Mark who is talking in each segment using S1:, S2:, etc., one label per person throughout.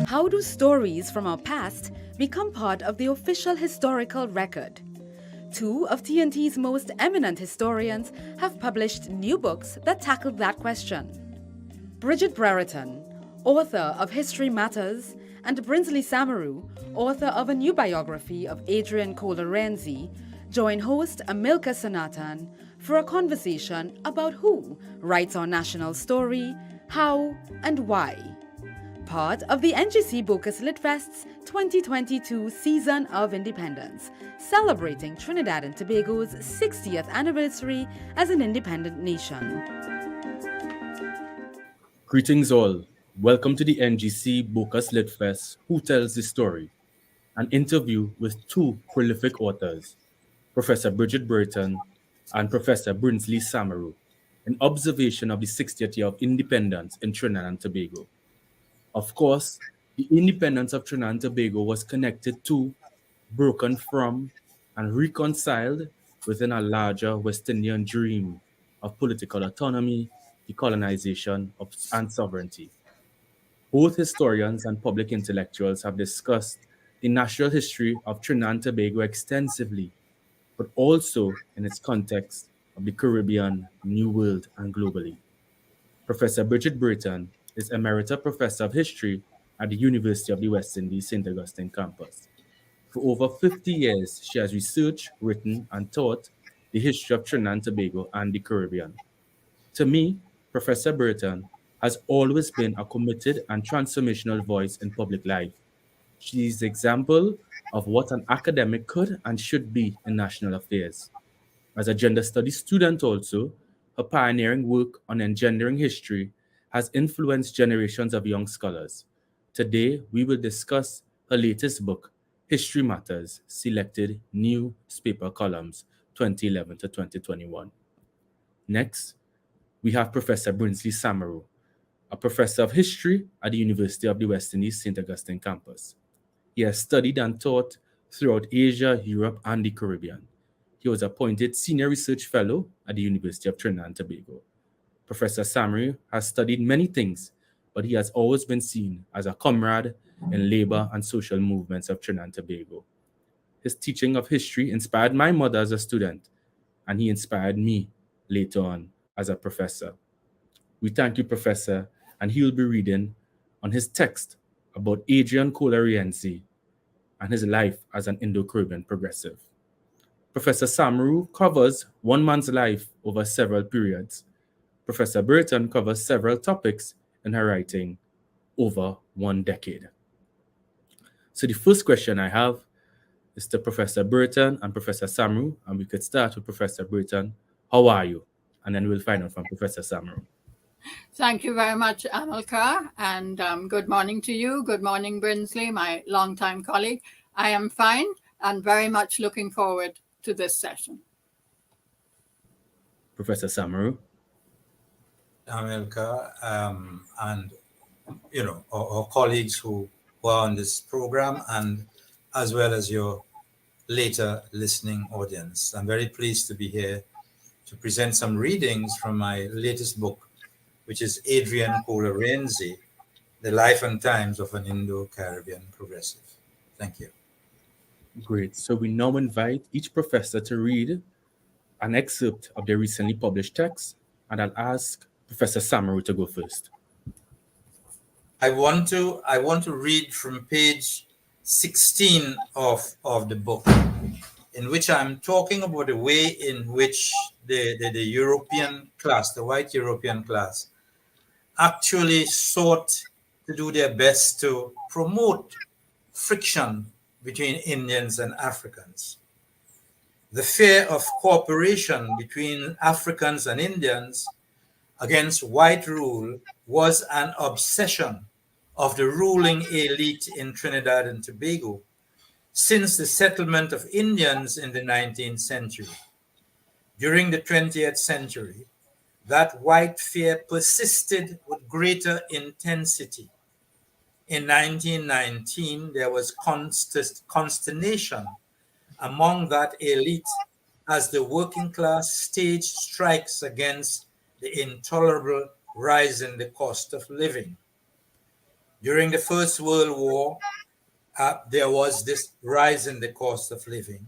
S1: How do stories from our past become part of the official historical record? Two of TNT's most eminent historians have published new books that tackle that question. Bridget Brereton, author of History Matters, and Brinsley Samaroo, author of a new biography of Adrian Cola Rienzi, join host Amílcar Sanatan for a conversation about who writes our national story, how, and why. Part of the NGC Bocas Litfest's 2022 Season of Independence, celebrating Trinidad and Tobago's 60th anniversary as an independent nation.
S2: Greetings all. Welcome to the NGC Bocas Litfest Who Tells the Story, an interview with two prolific authors, Professor Bridget Brereton and Professor Brinsley Samaroo, an observation of the 60th year of independence in Trinidad and Tobago. Of course, the independence of Trinidad and Tobago was connected to, broken from, and reconciled within a larger West Indian dream of political autonomy, decolonization, and sovereignty. Both historians and public intellectuals have discussed the natural history of Trinidad and Tobago extensively, but also in its context of the Caribbean, New World, and globally. Professor Bridget Brereton is Emerita Professor of History at the University of the West Indies, St. Augustine campus. For over 50 years, she has researched, written, and taught the history of Trinidad and Tobago and the Caribbean. To me, Professor Brereton has always been a committed and transformational voice in public life. She is an example of what an academic could and should be in national affairs. As a gender studies student also, her pioneering work on engendering history has influenced generations of young scholars. Today, we will discuss her latest book, History Matters, Selected Newspaper Columns, 2011 to 2021. Next, we have Professor Brinsley Samaroo, a professor of history at the University of the West Indies, St. Augustine campus. He has studied and taught throughout Asia, Europe, and the Caribbean. He was appointed Senior Research Fellow at the University of Trinidad and Tobago. Professor Samaroo has studied many things, but he has always been seen as a comrade in labor and social movements of Trinidad and Tobago. His teaching of history inspired my mother as a student, and he inspired me later on as a professor. We thank you, Professor, and he will be reading on his text about Adrian Cola Rienzi and his life as an Indo-Caribbean progressive. Professor Samaroo covers one man's life over several periods. Professor Brereton covers several topics in her writing over 1 decade. So the first question I have is to Professor Brereton and Professor Samaroo, and we could start with Professor Brereton. How are you? And then we'll find out from Professor Samaroo.
S3: Thank you very much, Amílcar, and good morning to you. Good morning, Brinsley, my longtime colleague. I am fine and very much looking forward to this session.
S2: Professor Samaroo.
S4: Amílcar, and our colleagues who are on this program, and as well as your later listening audience. I'm very pleased to be here to present some readings from my latest book, which is Adrian Cola Rienzi, The Life and Times of an Indo-Caribbean Progressive. Thank you.
S2: Great. So we now invite each professor to read an excerpt of their recently published text, and I'll ask Professor Samaroo to go first.
S4: I want to read from page 16 of the book, in which I'm talking about the way in which the European class, the white European class, actually sought to do their best to promote friction between Indians and Africans. The fear of cooperation between Africans and Indians against white rule was an obsession of the ruling elite in Trinidad and Tobago since the settlement of Indians in the 19th century. During the 20th century, that white fear persisted with greater intensity. In 1919, there was consternation among that elite as the working class staged strikes against the intolerable rise in the cost of living. During the First World War, there was this rise in the cost of living.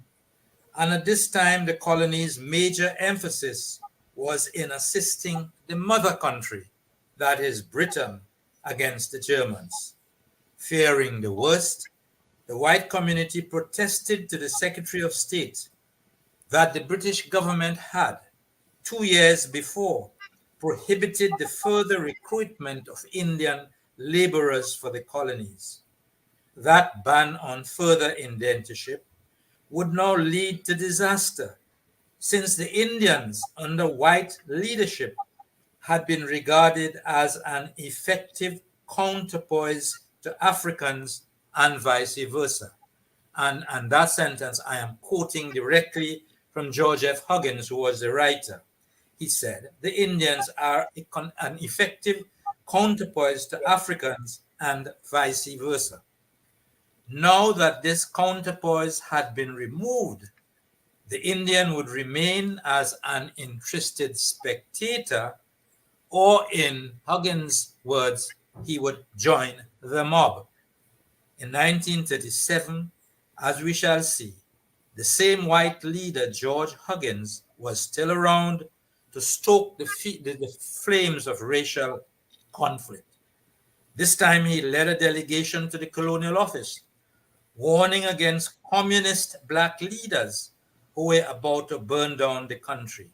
S4: And at this time, the colony's major emphasis was in assisting the mother country, that is Britain, against the Germans. Fearing the worst, the white community protested to the Secretary of State that the British government had, 2 years before, prohibited the further recruitment of Indian laborers for the colonies. That ban on further indentureship would now lead to disaster, since the Indians under white leadership had been regarded as an effective counterpoise to Africans and vice versa. And that sentence I am quoting directly from George F. Huggins, who was the writer. He said, the Indians are an effective counterpoise to Africans and vice versa. Now that this counterpoise had been removed, the Indian would remain as an interested spectator, or in Huggins' words, he would join the mob. In 1937, as we shall see, the same white leader, George Huggins, was still around to stoke the flames of racial conflict. This time he led a delegation to the Colonial Office, warning against communist black leaders who were about to burn down the country.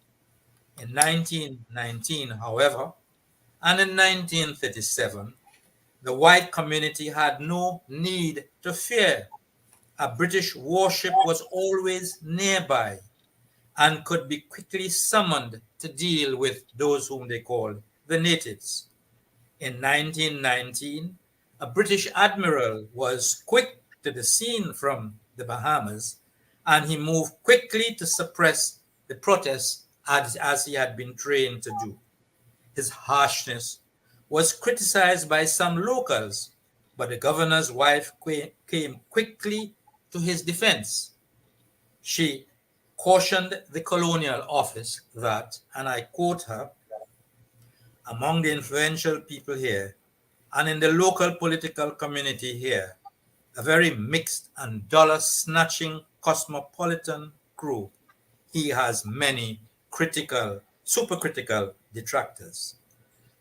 S4: In 1919, however, and in 1937, the white community had no need to fear. A British warship was always nearby and could be quickly summoned to deal with those whom they called the natives. In 1919, a British admiral was quick to the scene from the Bahamas, and he moved quickly to suppress the protests as he had been trained to do. His harshness was criticized by some locals, but the governor's wife came quickly to his defense. She cautioned the Colonial Office that, and I quote her, among the influential people here and in the local political community here, a very mixed and dollar-snatching cosmopolitan crew, he has many supercritical detractors.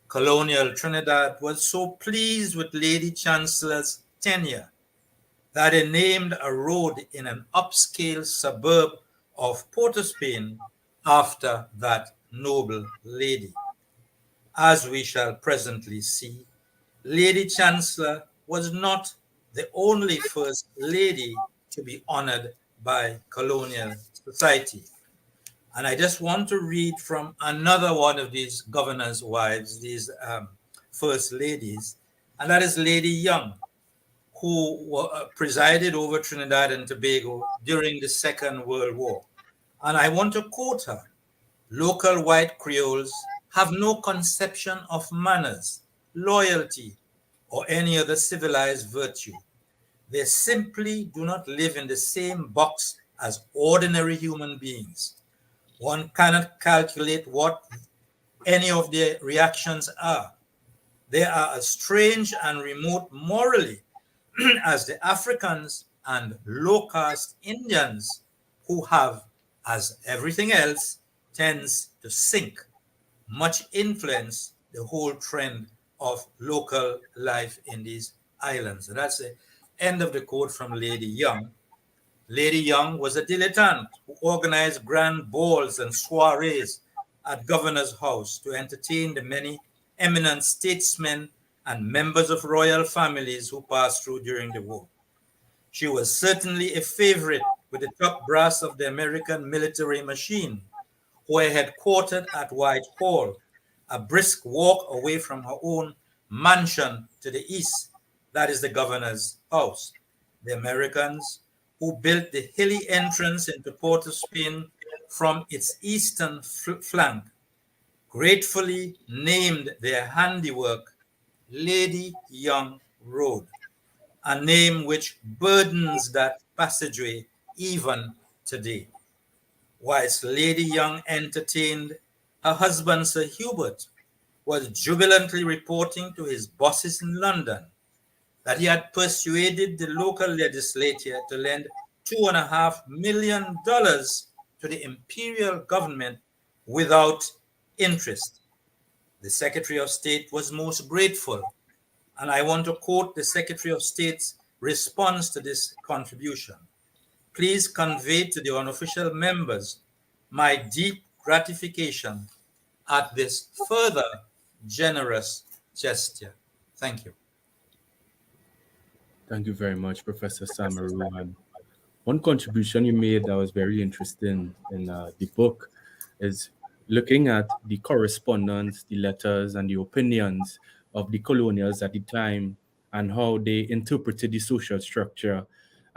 S4: Colonial Trinidad was so pleased with Lady Chancellor's tenure that it named a road in an upscale suburb of Port of Spain after that noble lady. As we shall presently see, Lady Chancellor was not the only First Lady to be honored by colonial society. And I just want to read from another one of these governors' wives, these First Ladies, and that is Lady Young, who presided over Trinidad and Tobago during the Second World War. And I want to quote her. Local white Creoles have no conception of manners, loyalty, or any other civilized virtue. They simply do not live in the same box as ordinary human beings. One cannot calculate what any of their reactions are. They are as strange and remote morally as the Africans and low-caste Indians, who have, as everything else tends to sink, much influence the whole trend of local life in these islands. And that's the end of the quote from Lady Young. Lady Young was a dilettante who organized grand balls and soirees at Governor's House to entertain the many eminent statesmen and members of royal families who passed through during the war. She was certainly a favorite with the top brass of the American military machine, who were headquartered at Whitehall, a brisk walk away from her own mansion to the east, that is the Governor's House. The Americans, who built the hilly entrance into Port of Spain from its eastern flank, gratefully named their handiwork Lady Young Road, a name which burdens that passageway even today. Whilst Lady Young entertained, her husband Sir Hubert was jubilantly reporting to his bosses in London that he had persuaded the local legislature to lend $2.5 million to the imperial government without interest. The Secretary of State was most grateful, and I want to quote the Secretary of State's response to this contribution. Please convey to the unofficial members my deep gratification at this further generous gesture. Thank you.
S2: Thank you very much, Professor Samaroo. And one contribution you made that was very interesting in the book is looking at the correspondence, the letters, and the opinions of the colonials at the time and how they interpreted the social structure.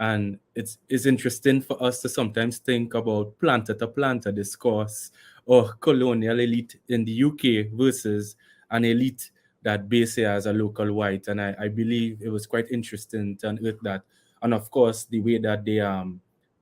S2: And it's interesting for us to sometimes think about planter to planter discourse or colonial elite in the UK versus an elite that base here as a local white. And I believe it was quite interesting to unearth that. And of course, the way that they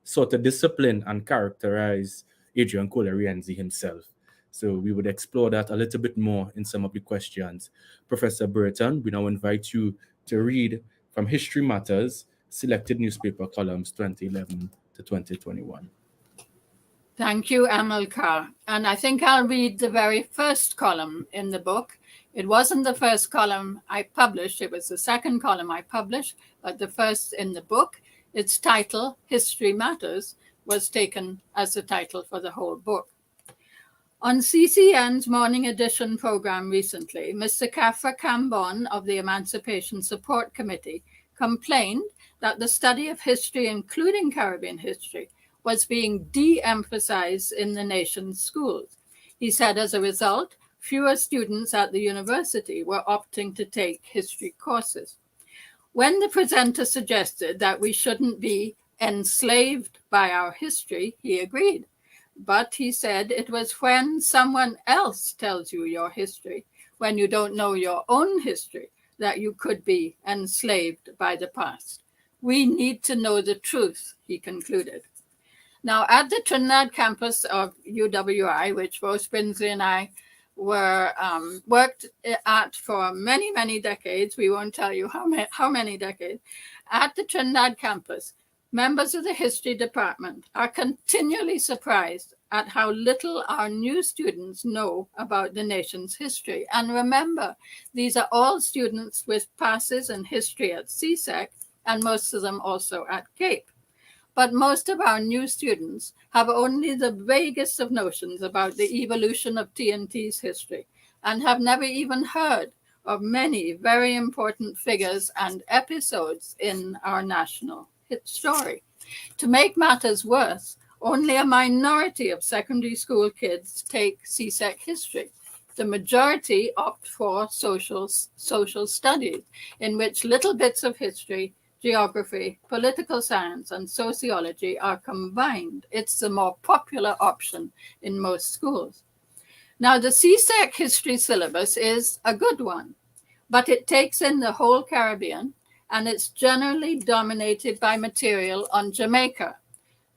S2: sort of discipline and characterize Adrian Cola Rienzi himself. So we would explore that a little bit more in some of the questions. Professor Brereton, we now invite you to read from History Matters, Selected Newspaper Columns 2011 to 2021.
S3: Thank you, Amílcar. And I think I'll read the very first column in the book. It wasn't the first column I published. It was the second column I published, but the first in the book. Its title, History Matters, was taken as the title for the whole book. On CCN's Morning Edition program recently, Mr. Kafra Cambon of the Emancipation Support Committee complained that the study of history, including Caribbean history, was being de-emphasized in the nation's schools. He said as a result, fewer students at the university were opting to take history courses. When the presenter suggested that we shouldn't be enslaved by our history, he agreed. But he said it was when someone else tells you your history, when you don't know your own history, that you could be enslaved by the past. We need to know the truth, he concluded. Now, at the Trinidad campus of UWI, which both Brinsley and I were worked at for many, many decades, we won't tell you how many decades, at the Trinidad campus, members of the history department are continually surprised at how little our new students know about the nation's history. And remember, these are all students with passes in history at CSEC, and most of them also at CAPE. But most of our new students have only the vaguest of notions about the evolution of TNT's history and have never even heard of many very important figures and episodes in our national story. To make matters worse, only a minority of secondary school kids take CSEC history. The majority opt for social studies, in which little bits of history, geography, political science, and sociology are combined. It's the more popular option in most schools. Now, the CSEC history syllabus is a good one, but it takes in the whole Caribbean, and it's generally dominated by material on Jamaica,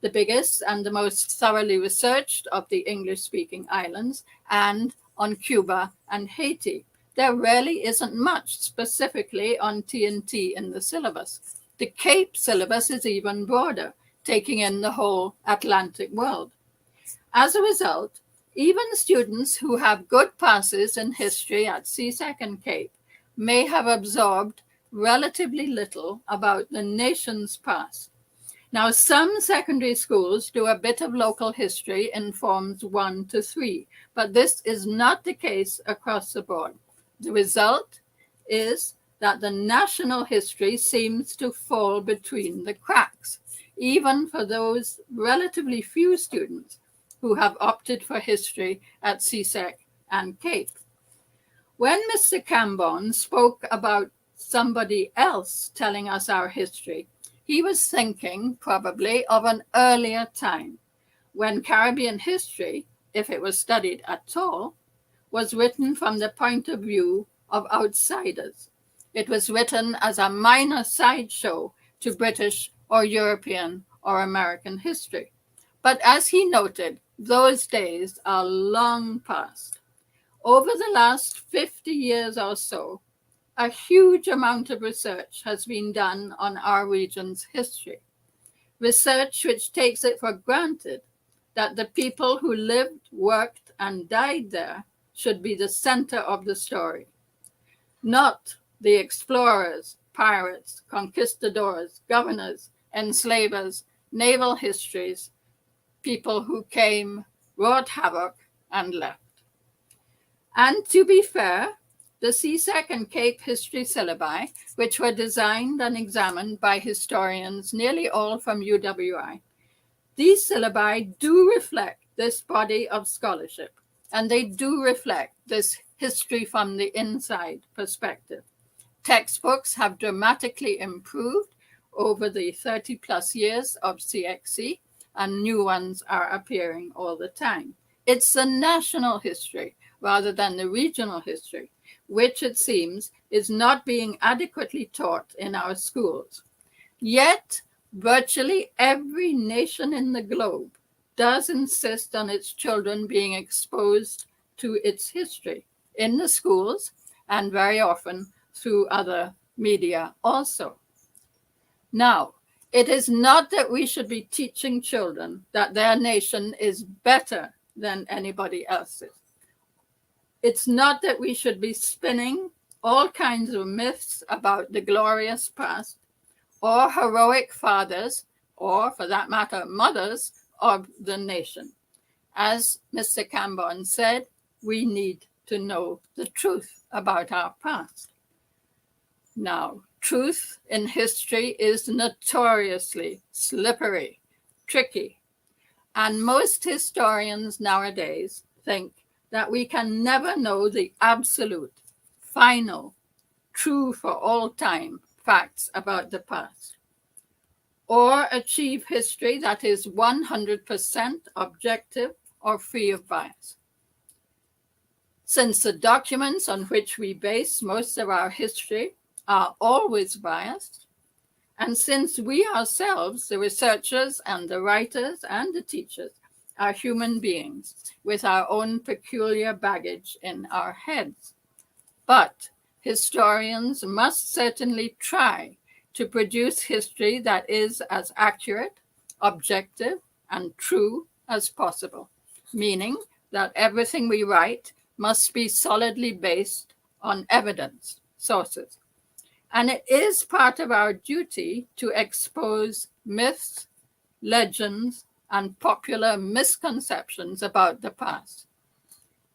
S3: the biggest and the most thoroughly researched of the English-speaking islands, and on Cuba and Haiti. There really isn't much specifically on TNT in the syllabus. The CAPE syllabus is even broader, taking in the whole Atlantic world. As a result, even students who have good passes in history at CSEC and CAPE may have absorbed relatively little about the nation's past. Now, some secondary schools do a bit of local history in forms 1 to 3, but this is not the case across the board. The result is that the national history seems to fall between the cracks, even for those relatively few students who have opted for history at CSEC and CAPE. When Mr. Cambon spoke about somebody else telling us our history, he was thinking probably of an earlier time when Caribbean history, if it was studied at all, was written from the point of view of outsiders. It was written as a minor sideshow to British or European or American history. But as he noted, those days are long past. Over the last 50 years or so, a huge amount of research has been done on our region's history. Research which takes it for granted that the people who lived, worked, and died there should be the center of the story, not the explorers, pirates, conquistadors, governors, enslavers, naval histories, people who came, wrought havoc, and left. And to be fair, the CSEC and Cape history syllabi, which were designed and examined by historians nearly all from UWI, these syllabi do reflect this body of scholarship, and they do reflect this history from the inside perspective. Textbooks have dramatically improved over the 30 plus years of CXC, and new ones are appearing all the time. It's the national history rather than the regional history, which it seems is not being adequately taught in our schools. Yet, virtually every nation in the globe does insist on its children being exposed to its history in the schools and very often through other media also. Now, it is not that we should be teaching children that their nation is better than anybody else's. It's not that we should be spinning all kinds of myths about the glorious past or heroic fathers, or for that matter, mothers of the nation. As Mr. Cambon said, we need to know the truth about our past. Now, truth in history is notoriously slippery, tricky, and most historians nowadays think that we can never know the absolute, final, true for all time facts about the past, or achieve history that is 100% objective or free of bias. Since the documents on which we base most of our history are always biased, and since we ourselves, the researchers and the writers and the teachers, are human beings with our own peculiar baggage in our heads. But historians must certainly try to produce history that is as accurate, objective, and true as possible, meaning that everything we write must be solidly based on evidence, sources. And it is part of our duty to expose myths, legends, and popular misconceptions about the past,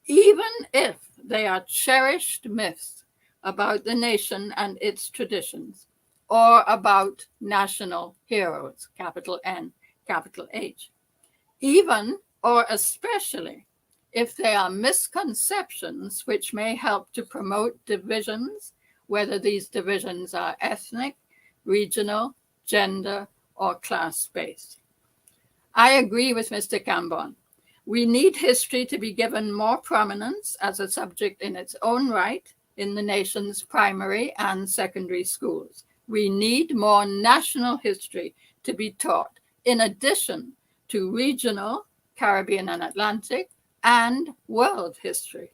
S3: even if they are cherished myths about the nation and its traditions, or about national heroes, capital N, capital H. Even or especially if they are misconceptions which may help to promote divisions, whether these divisions are ethnic, regional, gender, or class-based. I agree with Mr. Cambon. We need history to be given more prominence as a subject in its own right in the nation's primary and secondary schools. We need more national history to be taught, in addition to regional, Caribbean and Atlantic, and world history.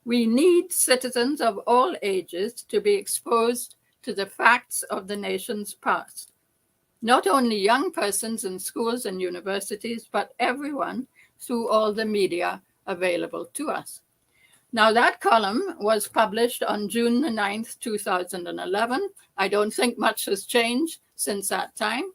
S3: We need citizens of all ages to be exposed to the facts of the nation's past. Not only young persons in schools and universities, but everyone through all the media available to us. Now, that column was published on June the 9th, 2011. I don't think much has changed since that time.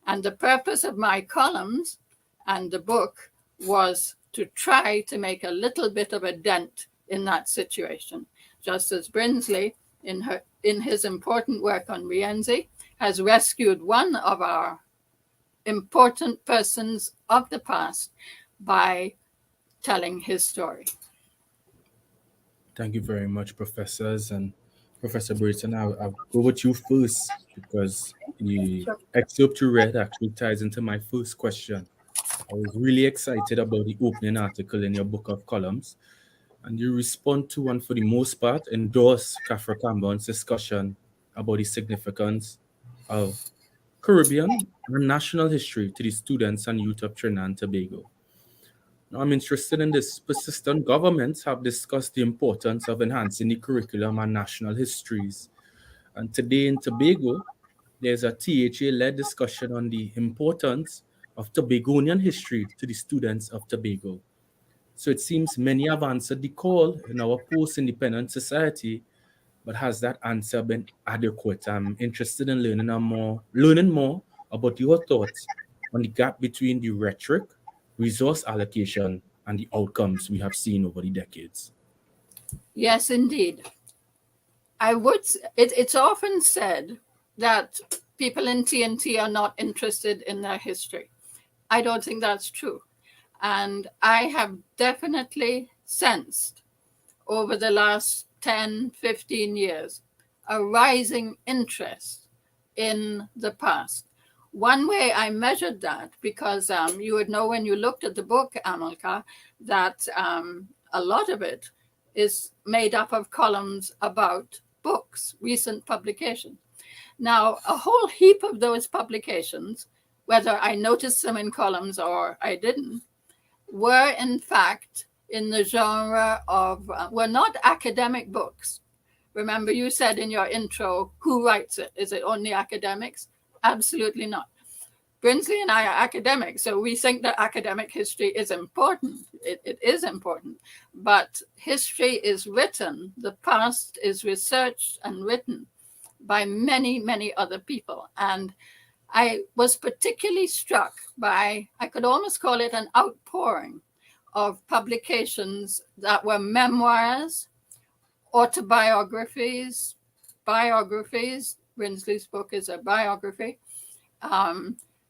S3: And the purpose of my columns and the book was to try to make a little bit of a dent in that situation, just as Brinsley, in his important work on Rienzi, has rescued one of our important persons of the past by telling his story.
S2: Thank you very much, professors. And Professor Brereton, I'll go with you first because the excerpt you read actually ties into my first question. I was really excited about the opening article in your book of columns, and you respond to and for the most part endorse Kafra Cambon's discussion about the significance of Caribbean, and national history to the students and youth of Trinidad and Tobago. Now, I'm interested in this. Persistent governments have discussed the importance of enhancing the curriculum and national histories. And today in Tobago, there's a THA-led discussion on the importance of Tobagonian history to the students of Tobago. So it seems many have answered the call in our post-independent society, but has that answer been adequate? I'm interested in learning more about your thoughts on the gap between the rhetoric, resource allocation, and the outcomes we have seen over the decades.
S3: Yes, indeed. It's often said that people in TNT are not interested in their history. I don't think that's true. And I have definitely sensed over the last 10, 15 years a rising interest in the past. One way I measured that, because you would know when you looked at the book, Amílcar, that a lot of it is made up of columns about books, recent publications. Now, a whole heap of those publications, whether I noticed them in columns or I didn't, were in fact in the genre of, were not academic books. Remember, you said in your intro, who writes it? Is it only academics? Absolutely not. Brinsley and I are academics, so we think that academic history is important. It is important, but history is written, the past is researched and written by many, many other people. And I was particularly struck by, I could almost call it an outpouring of publications that were memoirs, autobiographies, biographies. Brinsley's book is a biography.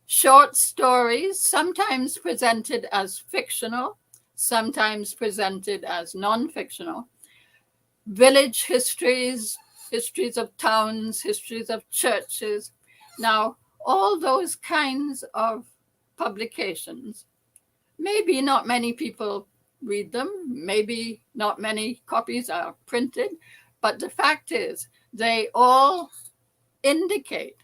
S3: Short stories, sometimes presented as fictional, sometimes presented as non-fictional. Village histories, histories of towns, histories of churches. Now, all those kinds of publications, maybe not many people read them, maybe not many copies are printed, but the fact is they all indicate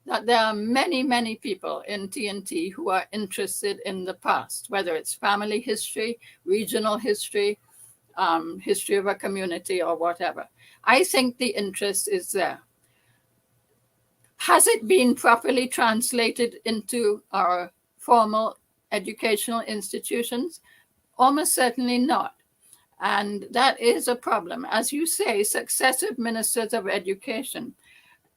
S3: that there are many, many people in TNT who are interested in the past, whether it's family history, regional history, history of a community or whatever. I think the interest is there. Has it been properly translated into our formal educational institutions? Almost certainly not. And that is a problem. As you say, successive ministers of education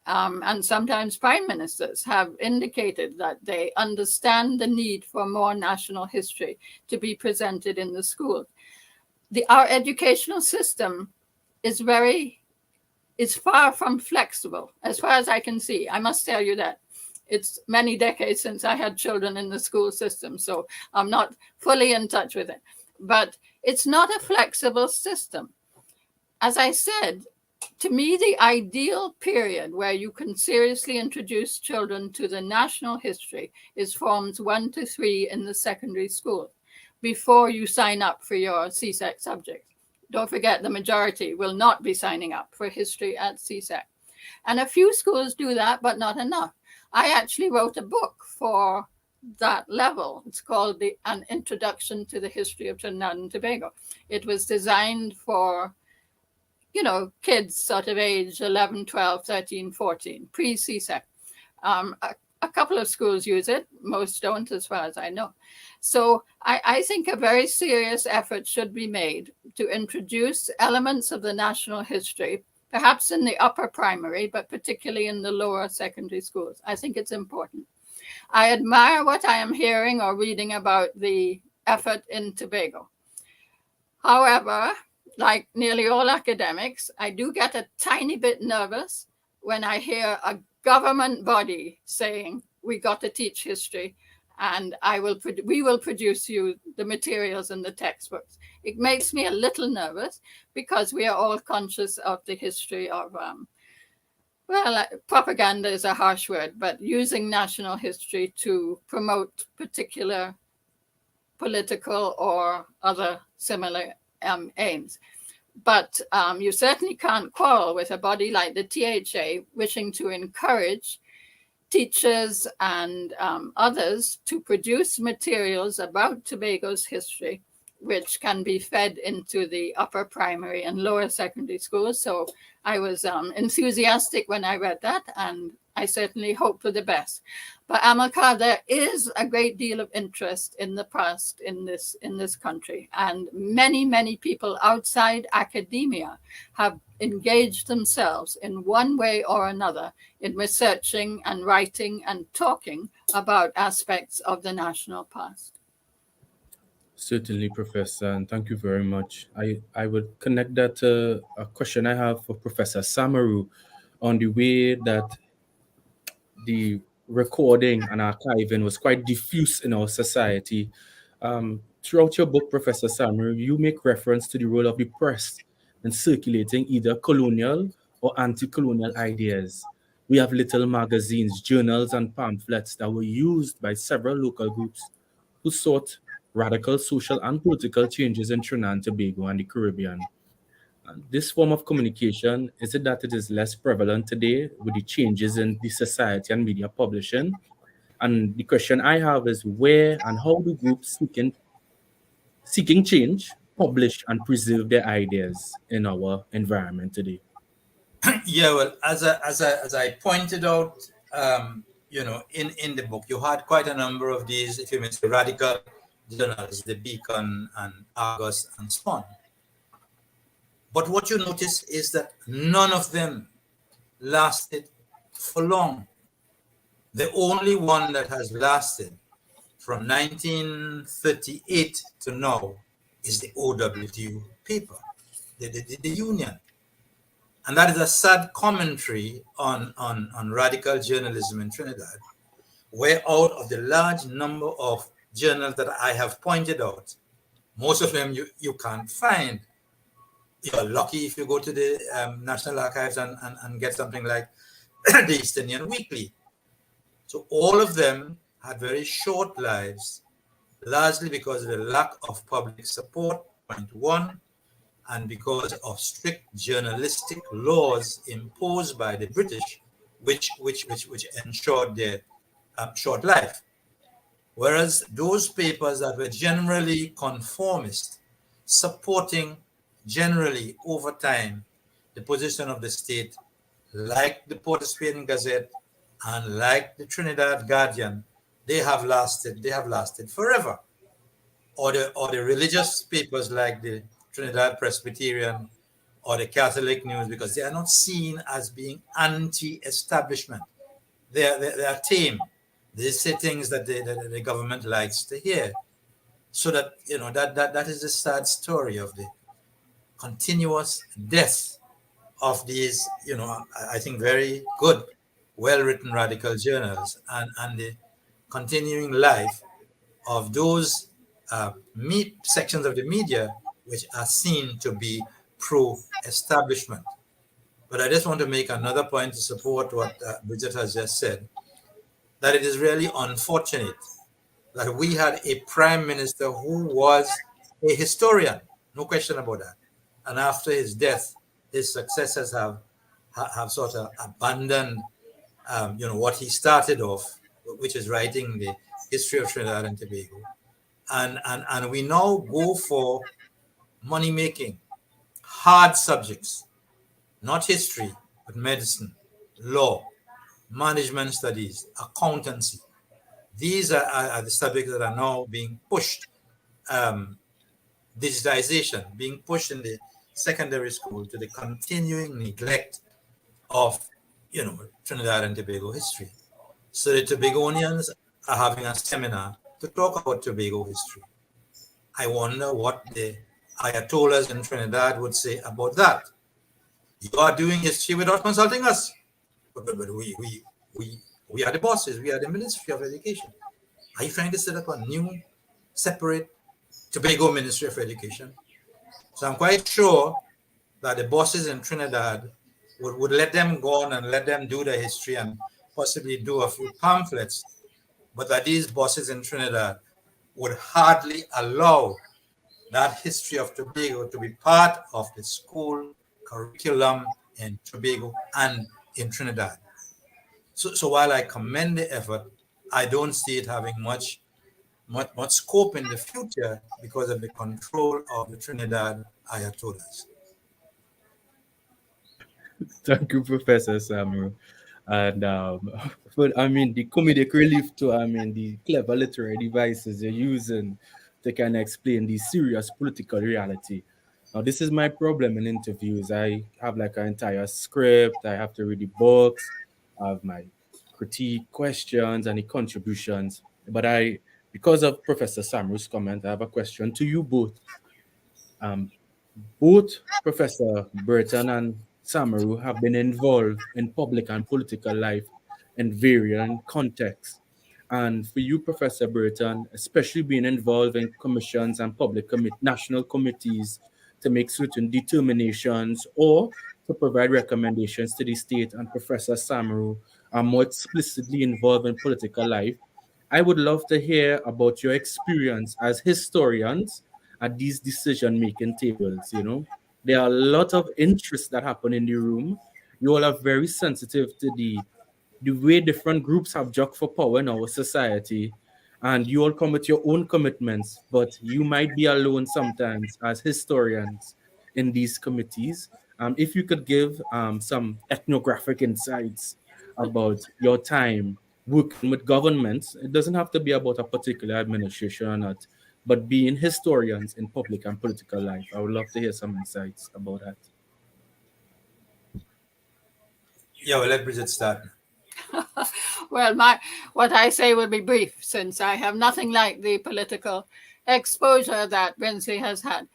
S3: and sometimes prime ministers have indicated that they understand the need for more national history to be presented in the schools. Our educational system is far from flexible, as far as I can see. I must tell you that. It's many decades since I had children in the school system, so I'm not fully in touch with it. But it's not a flexible system. As I said, to me, the ideal period where you can seriously introduce children to the national history is forms 1 to 3 in the secondary school, before you sign up for your CSEC subjects. Don't forget, the majority will not be signing up for history at CSEC. And a few schools do that, but not enough. I actually wrote a book for that level. It's called An Introduction to the History of Trinidad and Tobago. It was designed for, kids sort of age 11, 12, 13, 14, pre-CSEC. A couple of schools use it. Most don't, as far as I know. So I think a very serious effort should be made to introduce elements of the national history, perhaps in the upper primary, but particularly in the lower secondary schools. I think it's important. I admire what I am hearing or reading about the effort in Tobago. However, like nearly all academics, I do get a tiny bit nervous when I hear a government body saying, we got to teach history and we will produce you the materials and the textbooks. It makes me a little nervous because we are all conscious of the history of, propaganda is a harsh word, but using national history to promote particular political or other similar aims. But you certainly can't quarrel with a body like the THA wishing to encourage teachers and others to produce materials about Tobago's history, which can be fed into the upper primary and lower secondary schools. So I was enthusiastic when I read that, and I certainly hope for the best. But Amílcar, there is a great deal of interest in the past in this country, and many people outside academia have engaged themselves in one way or another in researching and writing and talking about aspects of the national past.
S2: Certainly, Professor, and thank you very much. I would connect that to a question I have for Professor Samaroo on the way that the recording and archiving was quite diffuse in our society. Throughout your book, Professor Samaroo, you make reference to the role of the press in circulating either colonial or anti-colonial ideas. We have little magazines, journals, and pamphlets that were used by several local groups who sought radical social and political changes in Trinidad and Tobago and the Caribbean. And this form of communication, is it that it is less prevalent today with the changes in the society and media publishing? And the question I have is where and how do groups seeking change publish and preserve their ideas in our environment today?
S4: Yeah, well, as I pointed out, in the book, you had quite a number of these, if you may say, radical journals, the Beacon and Argus and so on. But what you notice is that none of them lasted for long. The only one that has lasted from 1938 to now is the OWTU paper, the Union. And that is a sad commentary on radical journalism in Trinidad, where out of the large number of journals that I have pointed out, most of them you can't find. You're lucky if you go to the National Archives and get something like the East Indian Weekly. So all of them had very short lives, largely because of the lack of public support, point one, and because of strict journalistic laws imposed by the British, which ensured their short life. Whereas those papers that were generally conformist, supporting generally over time the position of the state, like the Port of Spain Gazette and like the Trinidad Guardian, they have lasted forever. Or the religious papers like the Trinidad Presbyterian or the Catholic News, because they are not seen as being anti-establishment. They are tame. They say things that the government likes to hear. So that that is the sad story of the continuous death of these, I think very good, well-written radical journals and the continuing life of those sections of the media which are seen to be pro-establishment. But I just want to make another point to support what Bridget has just said, that it is really unfortunate that we had a prime minister who was a historian, no question about that. And after his death, his successors have sort of abandoned, what he started off, which is writing the history of Trinidad and Tobago. And we now go for money making, hard subjects, not history, but medicine, law, management studies, accountancy. These are the subjects that are now being pushed. Digitization being pushed in the secondary school to the continuing neglect of, Trinidad and Tobago history. So the Tobagonians are having a seminar to talk about Tobago history. I wonder what the Ayatollahs in Trinidad would say about that. You are doing history without consulting us. But we are the bosses. We are the Ministry of Education. Are you trying to set up a new, separate Tobago Ministry of Education? So I'm quite sure that the bosses in Trinidad would let them go on and let them do the history and possibly do a few pamphlets, but that these bosses in Trinidad would hardly allow that history of Tobago to be part of the school curriculum in Tobago and in Trinidad. So while I commend the effort, I don't see it having much scope in the future because of the control of the Trinidad Ayatollahs.
S2: Thank you, Professor Samaroo. And but I mean, the comedic relief to the clever literary devices you're using to kind of explain the serious political reality. Now, this is my problem in interviews. I have like an entire script. I have to read the books. I have my critique questions and the contributions. But because of Professor Samaroo's comment, I have a question to you both. Um, Both Professor Brereton and Samaroo have been involved in public and political life in varying contexts. And for you, Professor Brereton, especially being involved in commissions and national committees to make certain determinations or to provide recommendations to the state, and Professor Samaroo are more explicitly involved in political life, I would love to hear about your experience as historians at these decision-making tables. There are a lot of interests that happen in the room. You all are very sensitive to the way different groups have jocked for power in our society, and you all come with your own commitments, but you might be alone sometimes as historians in these committees. If you could give some ethnographic insights about your time working with governments, it doesn't have to be about a particular administration or not, but being historians in public and political life. I would love to hear some insights about that.
S4: Yeah, well, let Bridget start.
S3: Well, what I say will be brief, since I have nothing like the political exposure that Brinsley has had.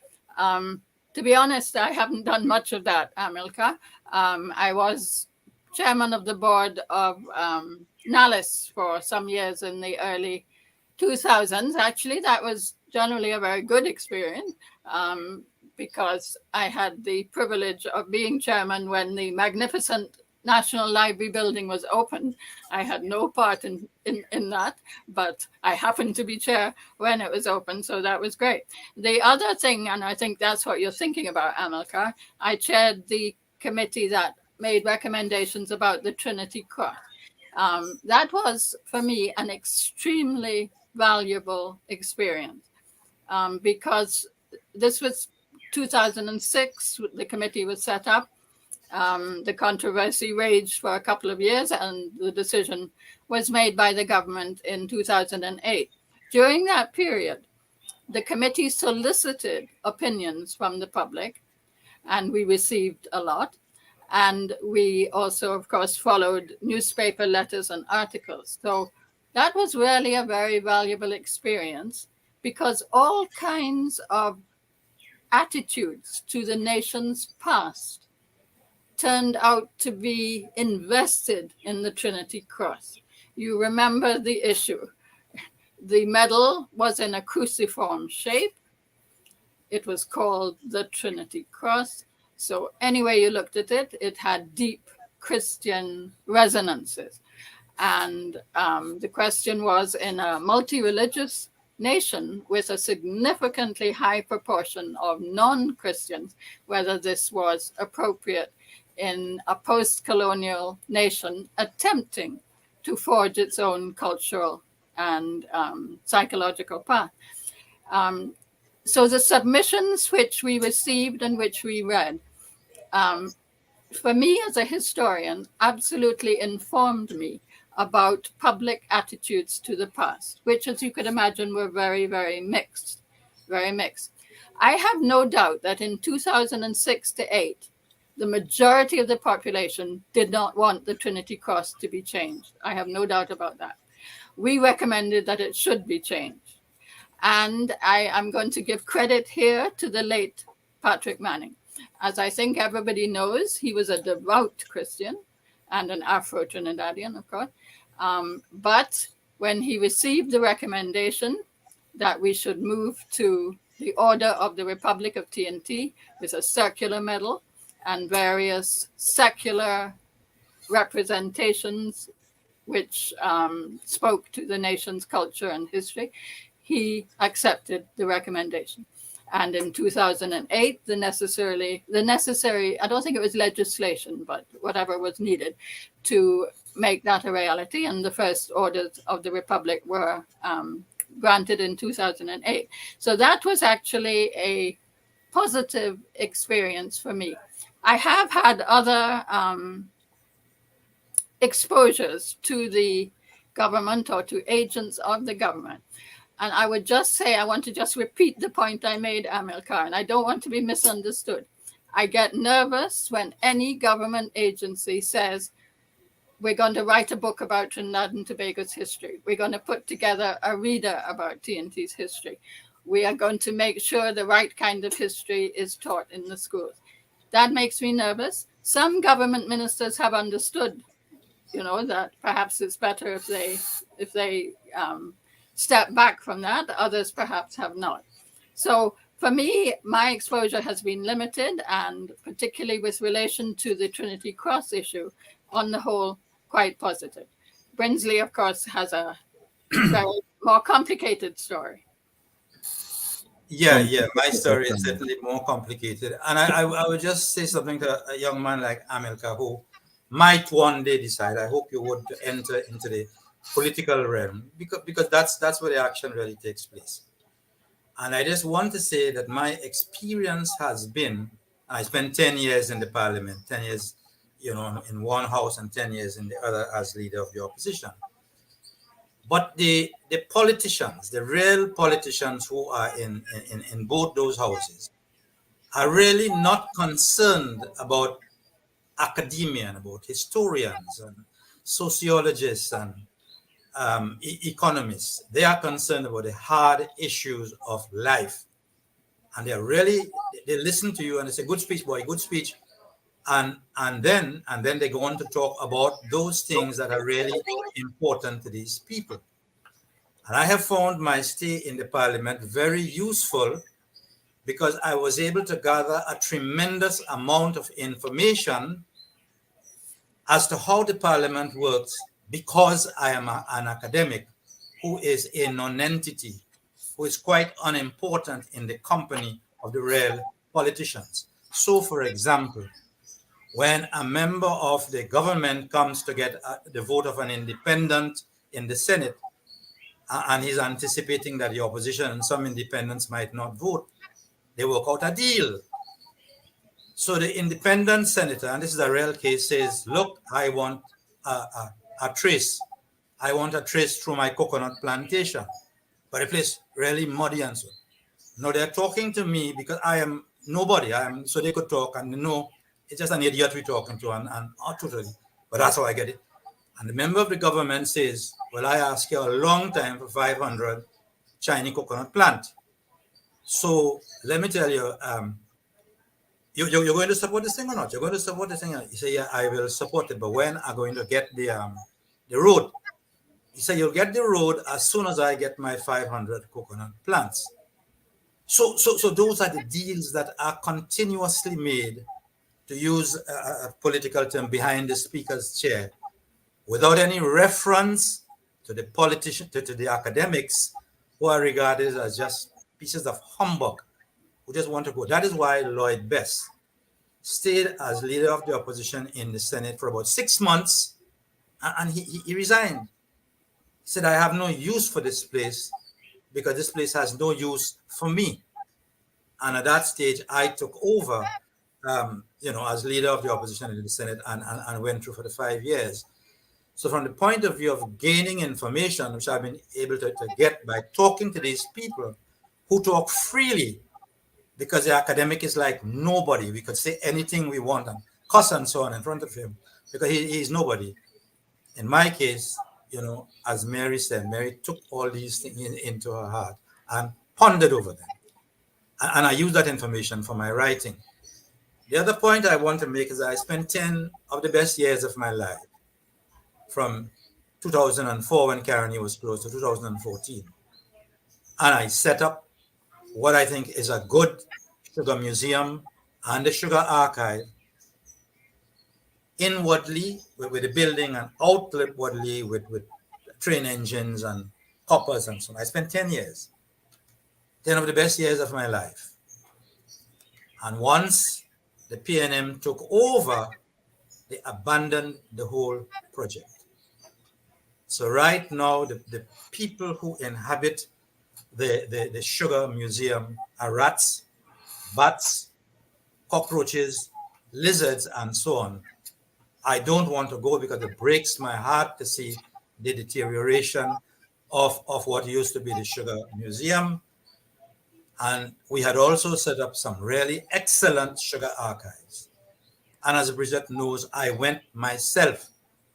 S3: To be honest, I haven't done much of that, Amílcar. I was chairman of the board of NALIS for some years in the early 2000s. Actually, that was generally a very good experience because I had the privilege of being chairman when the magnificent National Library building was opened. I had no part in that, but I happened to be chair when it was open, so that was great. The other thing, and I think that's what you're thinking about, Amílcar, I chaired the committee that made recommendations about the Trinity Cross. That was, for me, an extremely valuable experience because this was 2006, the committee was set up. The controversy raged for a couple of years, and the decision was made by the government in 2008. During that period, the committee solicited opinions from the public, and we received a lot. And we also, of course, followed newspaper letters and articles. So that was really a very valuable experience because all kinds of attitudes to the nation's past turned out to be invested in the Trinity Cross. You remember the issue. The medal was in a cruciform shape. It was called the Trinity Cross. So any way you looked at it, it had deep Christian resonances. And the question was, in a multi-religious nation with a significantly high proportion of non-Christians, whether this was appropriate in a post-colonial nation attempting to forge its own cultural and psychological path. So the submissions which we received and which we read, for me as a historian, absolutely informed me about public attitudes to the past, which, as you could imagine, were very, very mixed, very mixed. I have no doubt that in 2006 to 8, the majority of the population did not want the Trinity Cross to be changed. I have no doubt about that. We recommended that it should be changed. And I am going to give credit here to the late Patrick Manning. As I think everybody knows, he was a devout Christian and an Afro-Trinidadian, of course. But when he received the recommendation that we should move to the Order of the Republic of TNT with a circular medal and various secular representations which spoke to the nation's culture and history, he accepted the recommendation. And in 2008, the necessary, I don't think it was legislation, but whatever was needed to make that a reality, and the first orders of the Republic were granted in 2008. So that was actually a positive experience for me. I have had other exposures to the government or to agents of the government. And I would just say, I want to just repeat the point I made, Amílcar, and I don't want to be misunderstood. I get nervous when any government agency says, we're going to write a book about Trinidad and Tobago's history. We're going to put together a reader about TNT's history. We are going to make sure the right kind of history is taught in the schools. That makes me nervous. Some government ministers have understood, that perhaps it's better if they step back from that. Others perhaps have not. So for me, my exposure has been limited, and particularly with relation to the Trinity Cross issue, on the whole, quite positive. Brinsley, of course, has a very more complicated story.
S4: Yeah, my story is certainly more complicated. And I would just say something to a young man like Amílcar, who might one day decide, I hope you would, to enter into the political realm, because that's where the action really takes place. And I just want to say that my experience has been, I spent 10 years in the parliament, 10 years, in one house and 10 years in the other as leader of the opposition. But the politicians, the real politicians who are in both those houses, are really not concerned about academia and about historians and sociologists and economists. They are concerned about the hard issues of life. And they listen to you and they say, good speech, boy, good speech. And then they go on to talk about those things that are really important to these people. And I have found my stay in the parliament very useful, because I was able to gather a tremendous amount of information as to how the parliament works, because I am an academic who is a non-entity, who is quite unimportant in the company of the real politicians. So, for example, when a member of the government comes to get the vote of an independent in the Senate, and he's anticipating that the opposition and some independents might not vote, they work out a deal. So the independent senator, and this is a real case, says, look, I want a trace. I want a trace through my coconut plantation. But the place really muddy and so. No, they're talking to me because I am nobody. So they could talk and know it's just an idiot we're talking to, and totally. But that's how I get it. And the member of the government says, well, I asked you a long time for 500 Chinese coconut plant. So let me tell you, you're going to support this thing or not? You're going to support this thing? You say, yeah, I will support it. But when are going to get the road? He said, you'll get the road as soon as I get my 500 coconut plants. So those are the deals that are continuously made, to use a political term, behind the speaker's chair, without any reference to the politician, to the academics, who are regarded as just pieces of humbug, who just want to go. That is why Lloyd Best stayed as leader of the opposition in the Senate for about 6 months, and he resigned. He said, I have no use for this place, because this place has no use for me. And at that stage, I took over, as leader of the opposition in the Senate, and went through for the 5 years. So from the point of view of gaining information, which I've been able to get by talking to these people who talk freely, because the academic is like nobody. We could say anything we want and cuss and so on in front of him, because he's nobody. In my case, as Mary said, Mary took all these things into her heart and pondered over them. And I use that information for my writing. The other point I want to make is that I spent 10 of the best years of my life, from 2004 when Caroni was closed to 2014. And I set up what I think is a good sugar museum and a sugar archive inwardly with the building, and outwardly with train engines and coppers and so on. I spent 10 years, 10 of the best years of my life. And once the PNM took over, they abandoned the whole project. So right now, the people who inhabit the sugar museum are rats, bats, cockroaches, lizards, and so on. I don't want to go because it breaks my heart to see the deterioration of what used to be the sugar museum. And we had also set up some really excellent sugar archives. And as Bridget knows, I went myself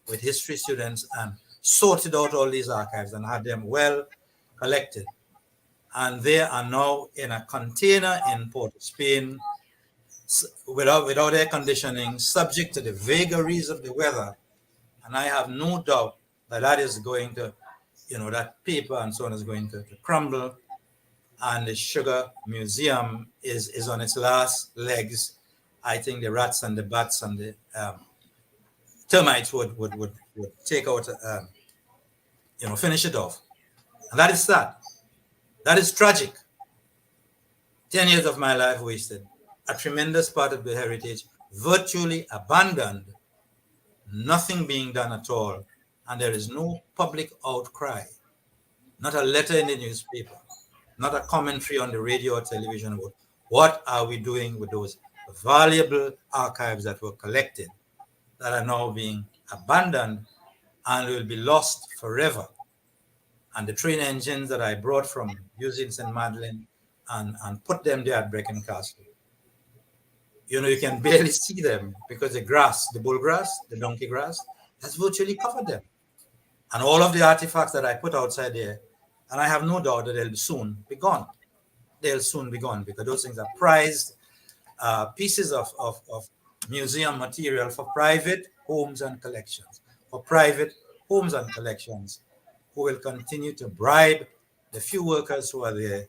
S4: with history students and sorted out all these archives and had them well collected. And they are now in a container in Port of Spain, without air conditioning, subject to the vagaries of the weather. And I have no doubt that that is going to, that paper and so on is going to crumble. And the sugar museum is on its last legs. I think the rats and the bats and the termites would take out, finish it off. And that is sad. That is tragic. 10 years of my life wasted. A tremendous part of the heritage virtually abandoned, nothing being done at all. And there is no public outcry, not a letter in the newspaper, not a commentary on the radio or television about what are we doing with those valuable archives that were collected that are now being abandoned and will be lost forever. And the train engines that I brought from using St. Madeleine and put them there at Brecon Castle, you can barely see them because the grass, the bull grass, the donkey grass, has virtually covered them. And all of the artifacts that I put outside there, and I have no doubt that they'll soon be gone. They'll soon be gone because those things are prized pieces of museum material for private homes and collections, who will continue to bribe the few workers who are there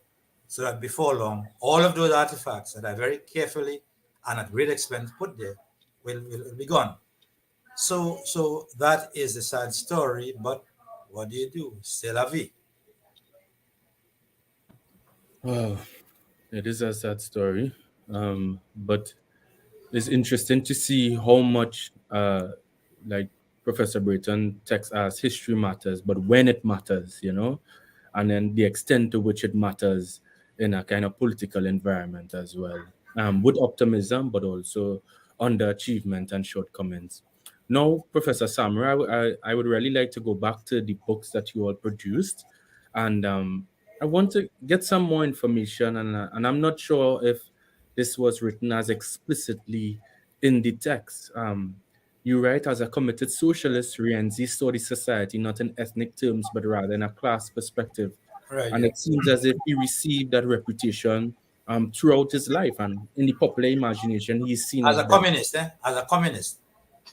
S4: so that before long, all of those artifacts that are very carefully and at great expense put there will be gone. So that is a sad story, but what do? C'est la vie.
S2: Wow, it is a sad story, but it's interesting to see how much, like Professor Brereton takes as history matters, but when it matters, and then the extent to which it matters in a kind of political environment as well, with optimism, but also underachievement and shortcomings. Now, Professor Samaroo, I would really like to go back to the books that you all produced, and I want to get some more information, and I'm not sure if this was written as explicitly in the text. You write, as a committed socialist, Rienzi saw the society not in ethnic terms, but rather in a class perspective.
S4: Right.
S2: And it seems as if he received that reputation throughout his life, and in the popular imagination, he's seen
S4: as a communist, As a communist.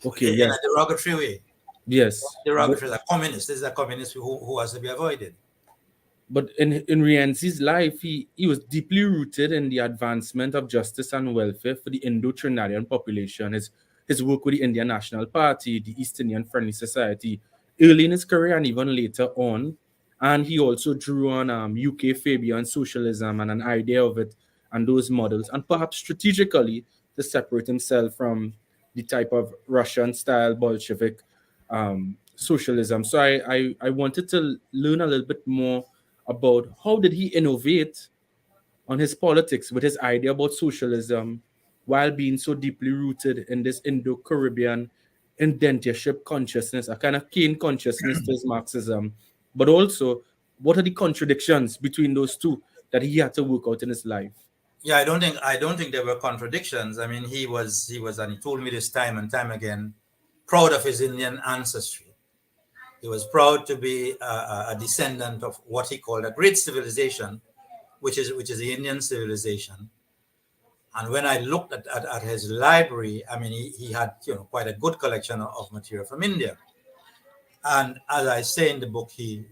S2: Okay,
S4: in
S2: yes.
S4: a derogatory way.
S2: Yes.
S4: Derogatory, a communist. This is a communist who has to be avoided.
S2: But in Rienzi's life, he was deeply rooted in the advancement of justice and welfare for the Indo-Trinidadian population. His work with the Indian National Party, the East Indian Friendly Society, early in his career and even later on. And he also drew on UK Fabian socialism and an idea of it and those models, and perhaps strategically to separate himself from the type of Russian-style Bolshevik socialism. So I wanted to learn a little bit more about how did he innovate on his politics with his idea about socialism while being so deeply rooted in this Indo-Caribbean indentureship consciousness, a kind of keen consciousness to his Marxism, but also what are the contradictions between those two that he had to work out in his life?
S4: Yeah, I don't think there were contradictions. I mean, he was, and he told me this time and time again, proud of his Indian ancestry. He was proud to be a descendant of what he called a great civilization, which is the Indian civilization. And when I looked at his library, I mean, he had quite a good collection of material from India. And as I say in the book, he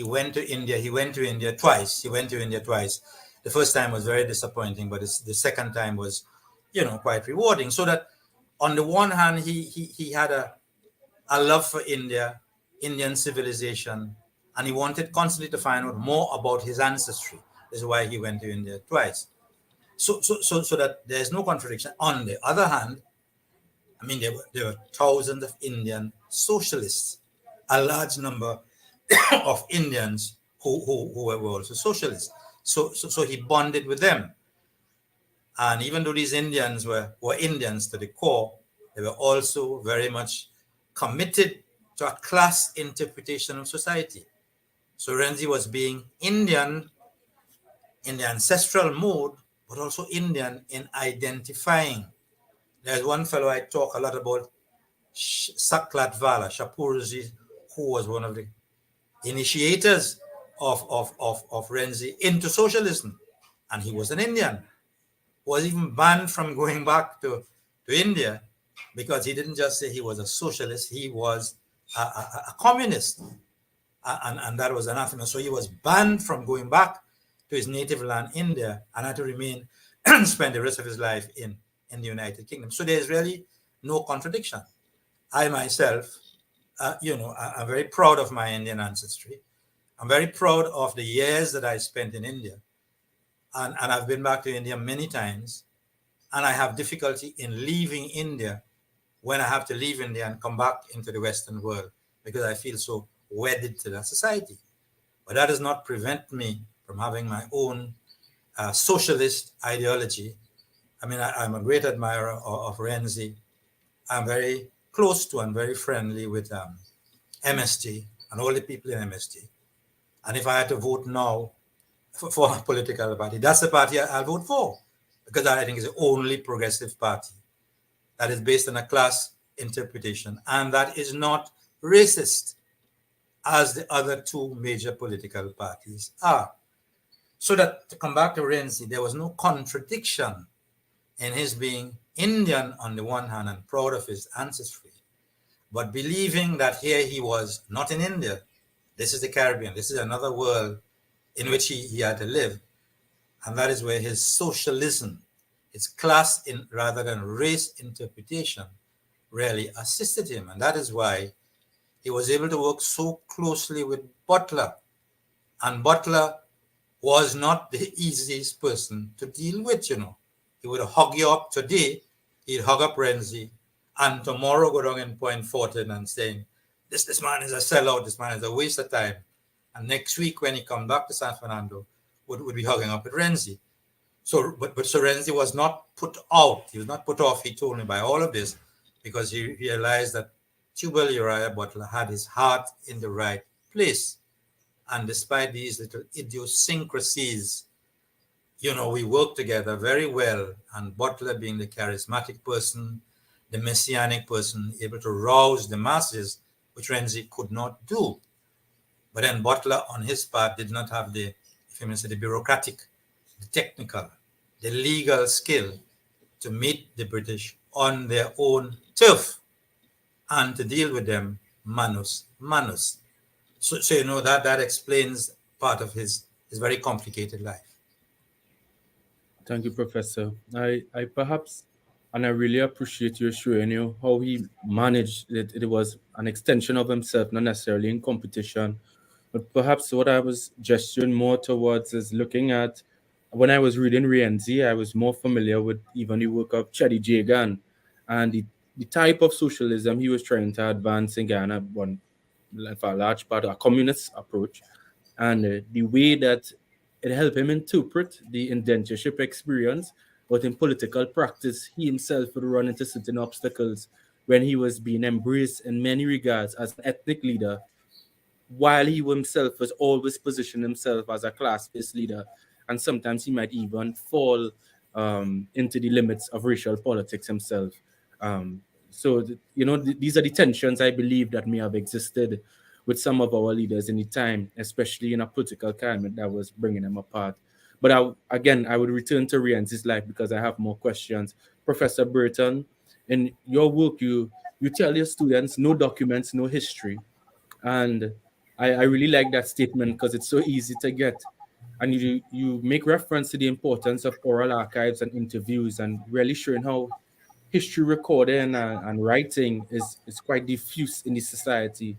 S4: went to India. He went to India twice. The first time was very disappointing, but the second time was, quite rewarding. So that on the one hand, he had a love for India, Indian civilization, and he wanted constantly to find out more about his ancestry. This is why he went to India twice. So that there's no contradiction. On the other hand, I mean, there were thousands of Indian socialists, a large number of Indians who were also socialists. So he bonded with them. And even though these Indians were Indians to the core, they were also very much committed to a class interpretation of society. So Rienzi was being Indian in the ancestral mode, but also Indian in identifying. There's one fellow I talk a lot about, Saklat Vala, Shapurji, who was one of the initiators of Rienzi into socialism. And he was an Indian, was even banned from going back to India because he didn't just say he was a socialist, he was a communist. And that was anathema. So he was banned from going back to his native land, India, and had to remain and spend the rest of his life in the United Kingdom. So there's really no contradiction. I myself, I'm very proud of my Indian ancestry. I'm very proud of the years that I spent in India. And I've been back to India many times. And I have difficulty in leaving India when I have to leave India and come back into the Western world because I feel so wedded to that society. But that does not prevent me from having my own socialist ideology. I mean, I'm a great admirer of Rienzi. I'm very close to and very friendly with MST and all the people in MST. And if I had to vote now for a political party, that's the party I'll vote for, because I think it's the only progressive party that is based on a class interpretation and that is not racist as the other two major political parties are. So that, to come back to Rienzi, there was no contradiction in his being Indian on the one hand and proud of his ancestry, but believing that here he was not in India. This is the Caribbean. This is another world in which he had to live. And that is where his socialism, his class in rather than race interpretation, really assisted him. And that is why he was able to work so closely with Butler. And Butler was not the easiest person to deal with, you know. He would hug you up today, he'd hug up Rienzi, and tomorrow go down and point Fortin and saying, this man is a sellout, this man is a waste of time. And next week when he come back to San Fernando, would be hugging up with Rienzi. So, but Rienzi was not put out. He was not put off, he told me, by all of this, because he realized that Tubal Uriah Butler had his heart in the right place. And despite these little idiosyncrasies, you know, we worked together very well. And Butler being the charismatic person, the messianic person, able to rouse the masses, which Rienzi could not do. But then Butler, on his part, did not have the, if you may say, the bureaucratic, the technical, the legal skill to meet the British on their own turf and to deal with them manus manus. So you know, that explains part of his very complicated life.
S2: Thank you, Professor. I perhaps, and I really appreciate you showing you how he managed it. It was an extension of himself, not necessarily in competition. But perhaps what I was gesturing more towards is looking at, when I was reading Rienzi, I was more familiar with even the work of Chedi Jagan and the type of socialism he was trying to advance in Ghana, one, for a large part, a communist approach, and the way that it helped him interpret the indentureship experience, but in political practice, he himself would run into certain obstacles when he was being embraced in many regards as an ethnic leader, while he himself was always positioned himself as a class-based leader, and sometimes he might even fall into the limits of racial politics himself. These are the tensions I believe that may have existed with some of our leaders in the time, especially in a political climate that was bringing them apart. But I would return to Rienzi's life because I have more questions. Professor Brereton, in your work, you tell your students no documents, no history. And I really like that statement because it's so easy to get. And you make reference to the importance of oral archives and interviews and really showing how history recording and writing is quite diffuse in the society.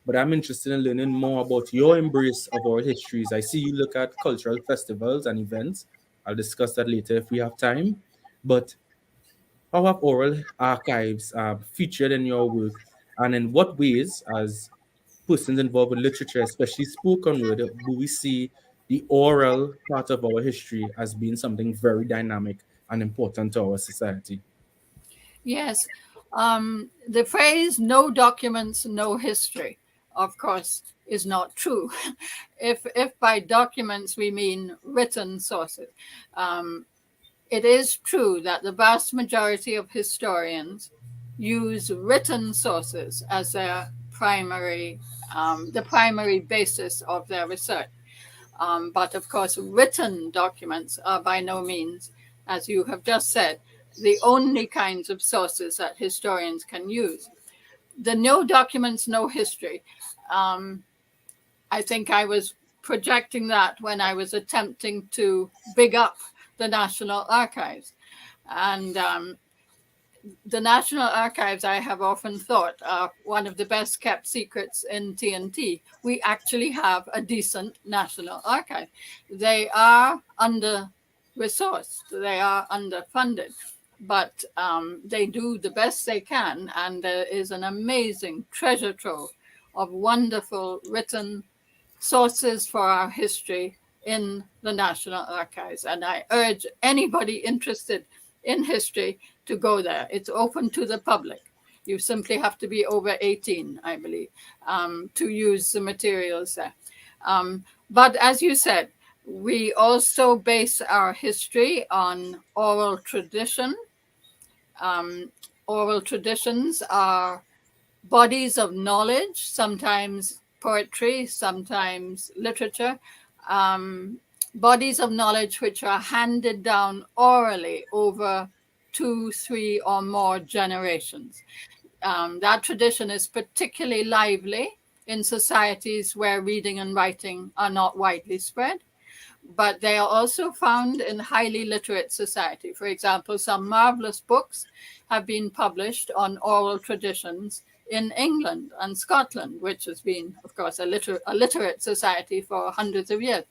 S2: But I'm interested in learning more about your embrace of oral histories. I see you look at cultural festivals and events. I'll discuss that later if we have time. But How have oral archives featured in your work, and in what ways, as persons involved in literature, especially spoken word, do we see the oral part of our history as being something very dynamic and important to our society?
S3: Yes. The phrase "no documents, no history," of course, is not true. If by documents we mean written sources, um, it is true that the vast majority of historians use written sources as their the primary basis of their research. But of course, written documents are by no means, as you have just said, the only kinds of sources that historians can use. The no documents, no history. Um, I think I was projecting that when I was attempting to big up the National Archives. And the National Archives, I have often thought, are one of the best kept secrets in TNT. We actually have a decent National Archive. They are under resourced, they are underfunded, but they do the best they can. And there is an amazing treasure trove of wonderful written sources for our history in the National Archives. And I urge anybody interested in history to go there. It's open to the public. You simply have to be over 18, I believe, to use the materials there. But as you said, we also base our history on oral tradition. Oral traditions are bodies of knowledge, sometimes poetry, sometimes literature, bodies of knowledge which are handed down orally over 2, 3, or more generations. That tradition is particularly lively in societies where reading and writing are not widely spread, but they are also found in highly literate society. For example, some marvelous books have been published on oral traditions in England and Scotland, which has been, of course, a literate society for hundreds of years.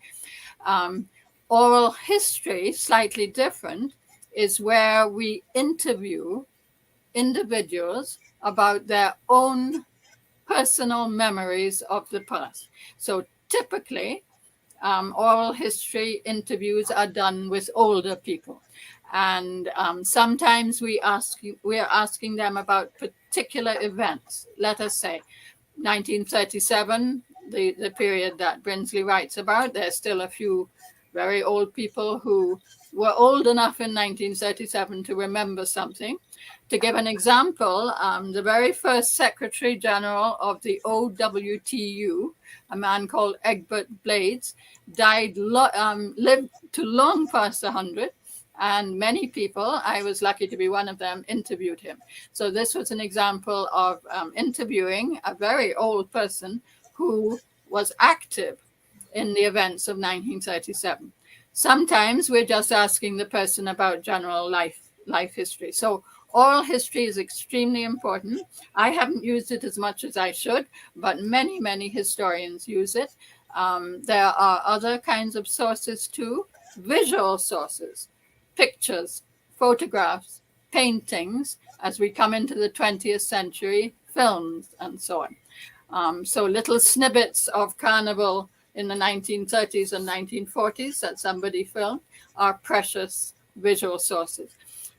S3: Oral history, slightly different, is where we interview individuals about their own personal memories of the past. So typically, oral history interviews are done with older people. And sometimes we are asking them about particular events. Let us say 1937, the period that Brinsley writes about. There's still a few very old people who were old enough in 1937 to remember something. To give an example, the very first Secretary General of the OWTU, a man called Egbert Blades, lived to long past 100, and many people, I was lucky to be one of them, interviewed him. So this was an example of interviewing a very old person who was active in the events of 1937. Sometimes we're just asking the person about general life history. So oral history is extremely important. I haven't used it as much as I should, but many, many historians use it. There are other kinds of sources too, visual sources, pictures, photographs, paintings, as we come into the 20th century, films, and so on. So little snippets of Carnival in the 1930s and 1940s that somebody filmed are precious visual sources.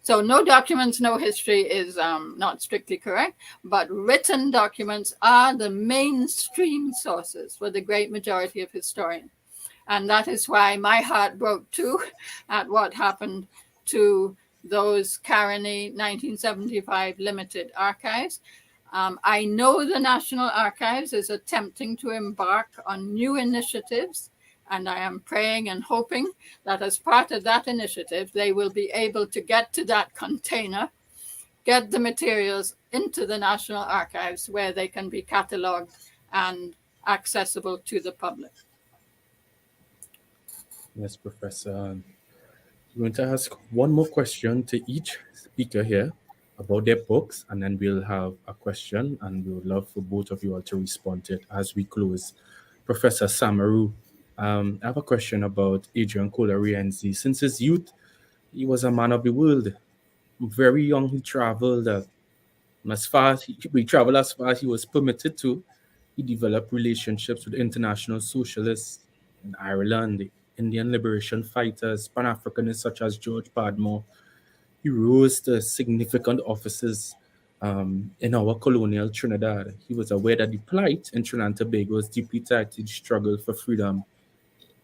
S3: So no documents, no history is not strictly correct, but written documents are the mainstream sources for the great majority of historians. And that is why my heart broke too at what happened to those Caroni 1975 limited archives. I know the National Archives is attempting to embark on new initiatives, and I am praying and hoping that as part of that initiative, they will be able to get to that container, get the materials into the National Archives where they can be catalogued and accessible to the public.
S2: Yes, Professor. I'm going to ask one more question to each speaker here about their books, and then we'll have a question, and we would love for both of you all to respond to it as we close. Professor Samaroo, I have a question about Adrian Cola Rienzi. Since his youth, he was a man of the world. very young, he traveled as far as he traveled as far as he was permitted to. He developed relationships with international socialists in Ireland, the Indian liberation fighters, Pan-Africanists such as George Padmore. He rose to significant offices in our colonial Trinidad. He was aware that the plight in Trinidad and Tobago was deeply tied to the struggle for freedom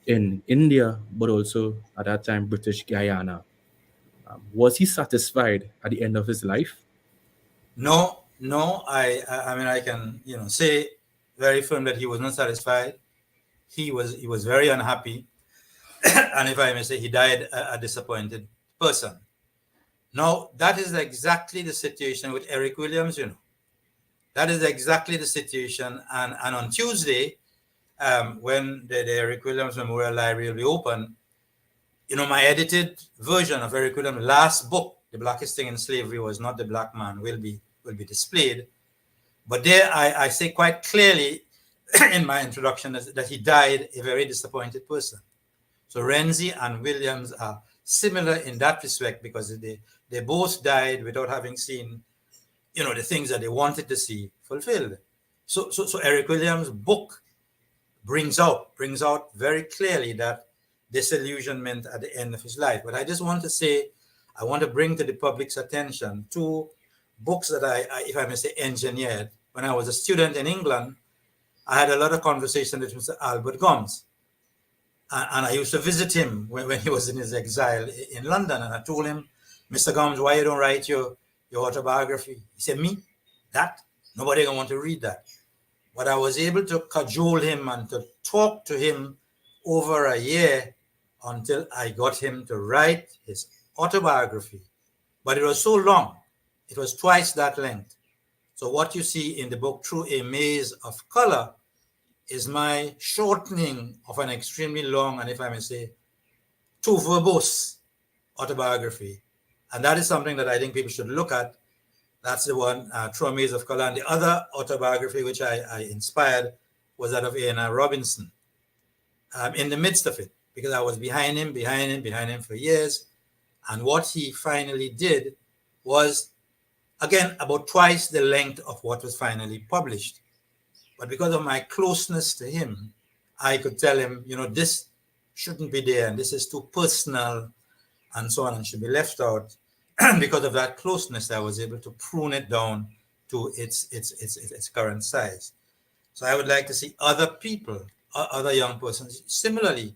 S2: in India, but also at that time British Guyana. Was he satisfied at the end of his life?
S4: No, no. I mean, I can say very firm that he was not satisfied. He was very unhappy, and if I may say, he died a disappointed person. Now, that is exactly the situation with Eric Williams. That is exactly the situation. And on Tuesday, when the Eric Williams Memorial Library will be open, my edited version of Eric Williams' last book, The Blackest Thing in Slavery Was Not the Black Man, will be displayed. But there I say quite clearly in my introduction that he died a very disappointed person. So Rienzi and Williams are similar in that respect, because they both died without having seen, the things that they wanted to see fulfilled. So Eric Williams' book brings out very clearly that disillusionment at the end of his life. But I just want to say, I want to bring to the public's attention two books that I, if I may say, engineered. When I was a student in England, I had a lot of conversation with Mr. Albert Gomes. And I used to visit him when he was in his exile in London. And I told him, Mr. Gomes, why you don't write your autobiography? He said, me? That? Nobody gonna want to read that. But I was able to cajole him and to talk to him over a year until I got him to write his autobiography. But it was so long. It was twice that length. So what you see in the book, Through a Maze of Color, is my shortening of an extremely long, and if I may say, too verbose autobiography. And that is something that I think people should look at. That's the one, Through a Maze of Color. And the other autobiography which I inspired was that of A.N.R. Robinson. In the midst of it, because I was behind him for years. And what he finally did was, again, about twice the length of what was finally published. But because of my closeness to him, I could tell him, this shouldn't be there, and this is too personal, and so on, and should be left out. And because of that closeness, I was able to prune it down to its current size. So I would like to see other people, other young persons, similarly,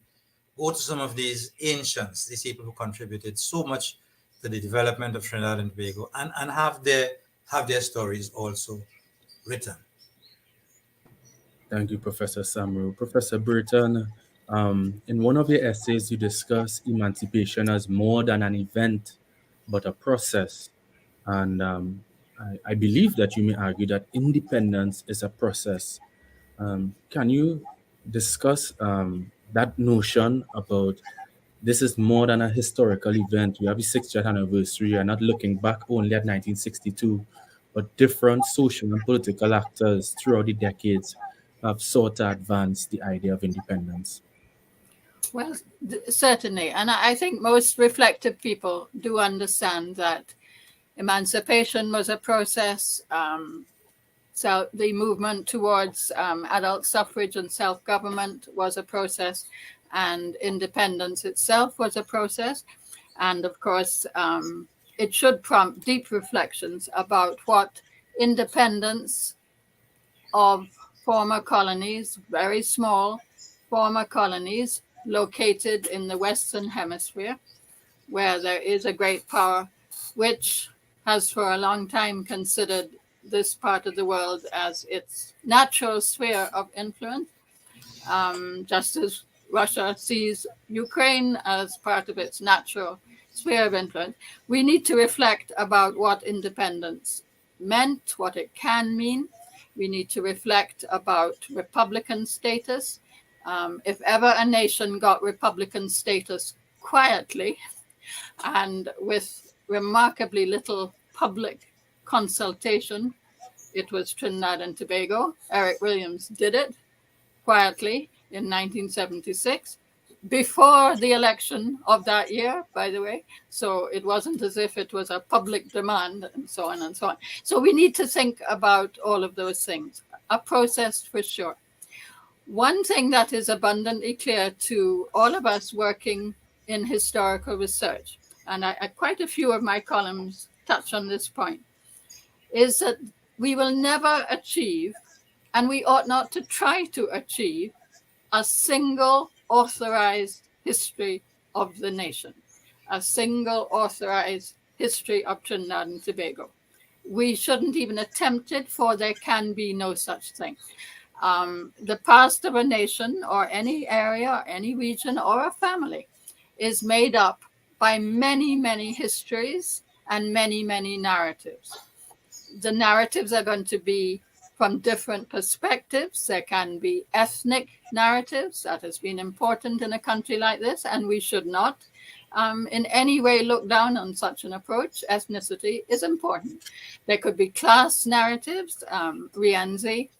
S4: go to some of these ancients, these people who contributed so much to the development of Trinidad and Tobago, and have their stories also written.
S2: Thank you, Professor Samaroo. Professor Brereton, in one of your essays, you discuss emancipation as more than an event, but a process. And I believe that you may argue that independence is a process. Can you discuss that notion about this is more than a historical event? We have the 60th anniversary. You're not looking back only at 1962, but different social and political actors throughout the decades have sought to advance the idea of independence.
S3: Well, certainly. And I think most reflective people do understand that emancipation was a process. So the movement towards adult suffrage and self-government was a process, and independence itself was a process. And of course, it should prompt deep reflections about what independence of former colonies, very small former colonies located in the Western Hemisphere, where there is a great power, which has for a long time considered this part of the world as its natural sphere of influence, just as Russia sees Ukraine as part of its natural sphere of influence. We need to reflect about what independence meant, what it can mean. We need to reflect about Republican status. If ever a nation got Republican status quietly and with remarkably little public consultation, it was Trinidad and Tobago. Eric Williams did it quietly in 1976. before the election of that year, by the way. So it wasn't as if it was a public demand and so on and so on. So we need to think about all of those things. A process for sure. One thing that is abundantly clear to all of us working in historical research, and quite a few of my columns touch on this point, is that we will never achieve, and we ought not to try to achieve, a single authorized history of the nation, a single authorized history of Trinidad and Tobago. We shouldn't even attempt it, for there can be no such thing. The past of a nation or any area or any region or a family is made up by many, many histories and many, many narratives. The narratives are going to be from different perspectives. There can be ethnic narratives. That has been important in a country like this, and we should not in any way look down on such an approach. Ethnicity is important. There could be class narratives. Rienzi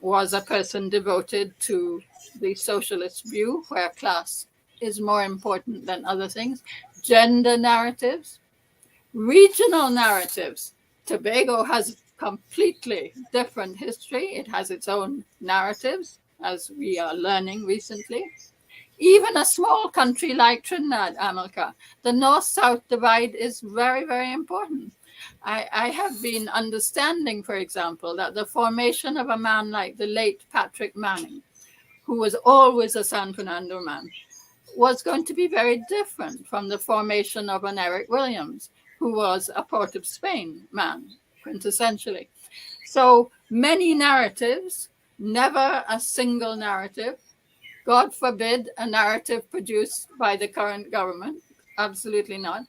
S3: was a person devoted to the socialist view, where class is more important than other things. Gender narratives, regional narratives. Tobago has completely different history. It has its own narratives, as we are learning recently. Even a small country like Trinidad, Amílcar, the north-south divide is very, very important. I have been understanding, for example, that the formation of a man like the late Patrick Manning, who was always a San Fernando man, was going to be very different from the formation of an Eric Williams, who was a Port of Spain man, quintessentially. So many narratives, never a single narrative. God forbid a narrative produced by the current government. Absolutely not.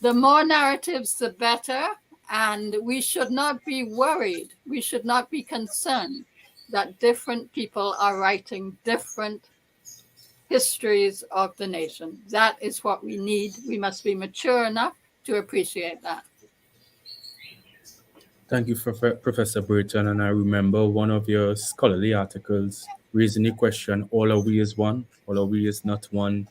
S3: The more narratives, the better. And we should not be worried. We should not be concerned that different people are writing different histories of the nation. That is what we need. We must be mature enough to appreciate that.
S2: Thank you, Professor Brereton. And I remember one of your scholarly articles raising the question, all are we is one, all are we is not one,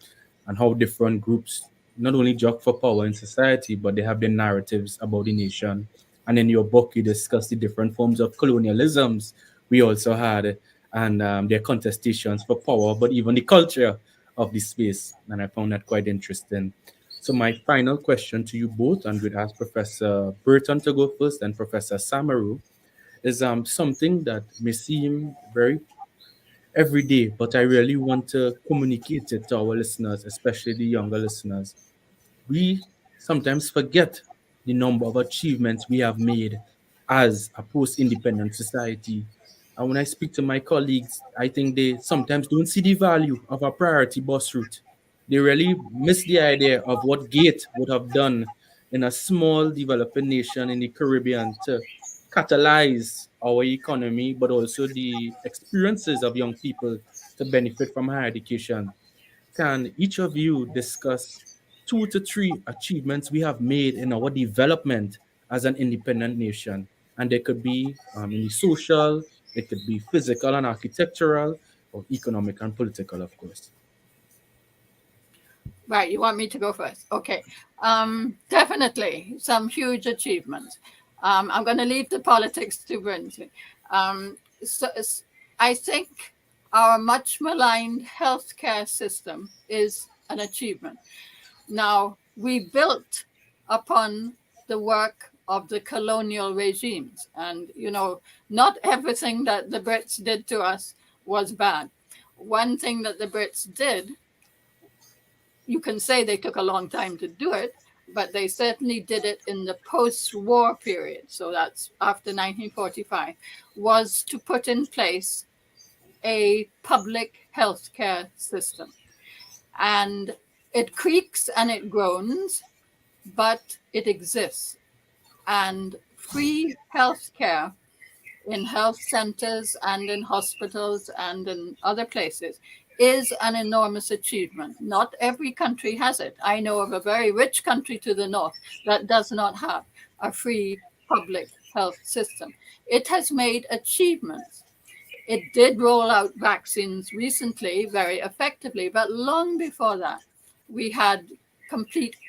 S2: and how different groups not only jock for power in society, but they have their narratives about the nation. And in your book, you discuss the different forms of colonialisms we also had, and their contestations for power, but even the culture of the space. And I found that quite interesting. So my final question to you both, and we'd ask Professor Brereton to go first and Professor Samaroo, is something that may seem very everyday, but I really want to communicate it to our listeners, especially the younger listeners. We sometimes forget the number of achievements we have made as a post-independent society. And when I speak to my colleagues, I think they sometimes don't see the value of a priority bus route. They really miss the idea of what Gate would have done in a small developing nation in the Caribbean to catalyze our economy, but also the experiences of young people to benefit from higher education. Can each of you discuss 2 to 3 achievements we have made in our development as an independent nation? And they could be in the social, it could be physical and architectural, or economic and political, of course.
S3: Right, you want me to go first? Okay. Definitely some huge achievements. I'm going to leave the politics to Brinsley. I think our much maligned healthcare system is an achievement. Now, we built upon the work of the colonial regimes. And, not everything that the Brits did to us was bad. One thing that the Brits did, you can say they took a long time to do it, but they certainly did it in the post-war period. So that's after 1945, was to put in place a public healthcare system. And it creaks and it groans, but it exists. And free healthcare in health centers and in hospitals and in other places is an enormous achievement. Not every country has it. I know of a very rich country to the north that does not have a free public health system. It has made achievements. It did roll out vaccines recently very effectively, but long before that, we had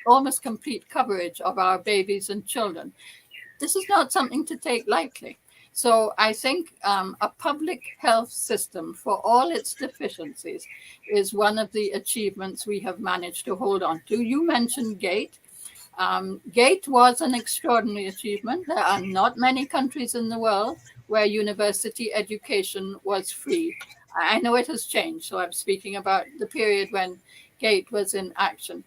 S3: almost complete coverage of our babies and children. This is not something to take lightly. So I think a public health system, for all its deficiencies, is one of the achievements we have managed to hold on to. You mentioned GATE. GATE was an extraordinary achievement. There are not many countries in the world where university education was free. I know it has changed, so I'm speaking about the period when GATE was in action.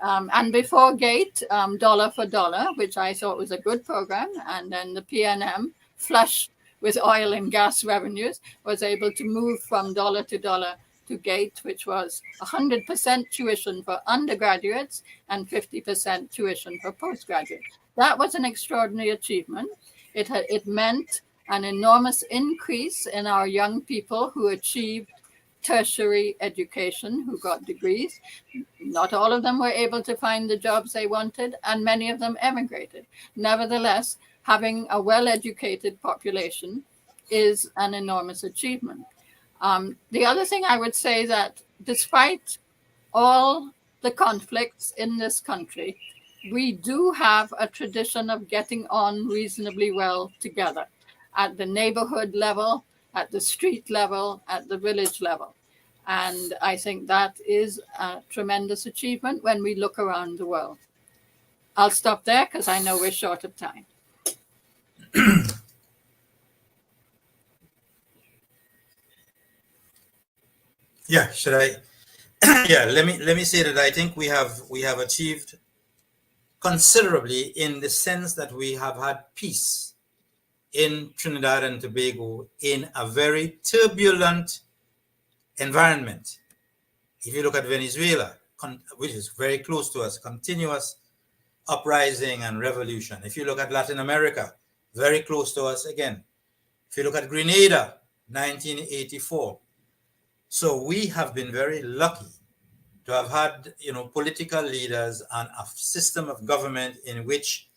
S3: And before GATE, Dollar for Dollar, which I thought was a good program, and then the PNM, flush with oil and gas revenues, was able to move from dollar to dollar to GATE, which was 100% tuition for undergraduates and 50% tuition for postgraduates. That was an extraordinary achievement. It meant an enormous increase in our young people who achieved tertiary education, who got degrees. Not all of them were able to find the jobs they wanted, and many of them emigrated. Nevertheless, having a well-educated population is an enormous achievement. The other thing I would say that despite all the conflicts in this country, we do have a tradition of getting on reasonably well together at the neighborhood level, at the street level, at the village level. And I think that is a tremendous achievement when we look around the world. I'll stop there because I know we're short of time.
S4: Yeah, should I? Yeah, let me say that I think we have achieved considerably in the sense that we have had peace in Trinidad and Tobago in a very turbulent environment. If you look at Venezuela, which is very close to us, continuous uprising and revolution. If you look at Latin America, very close to us again. If you look at Grenada, 1984. So we have been very lucky to have had, political leaders and a system of government in which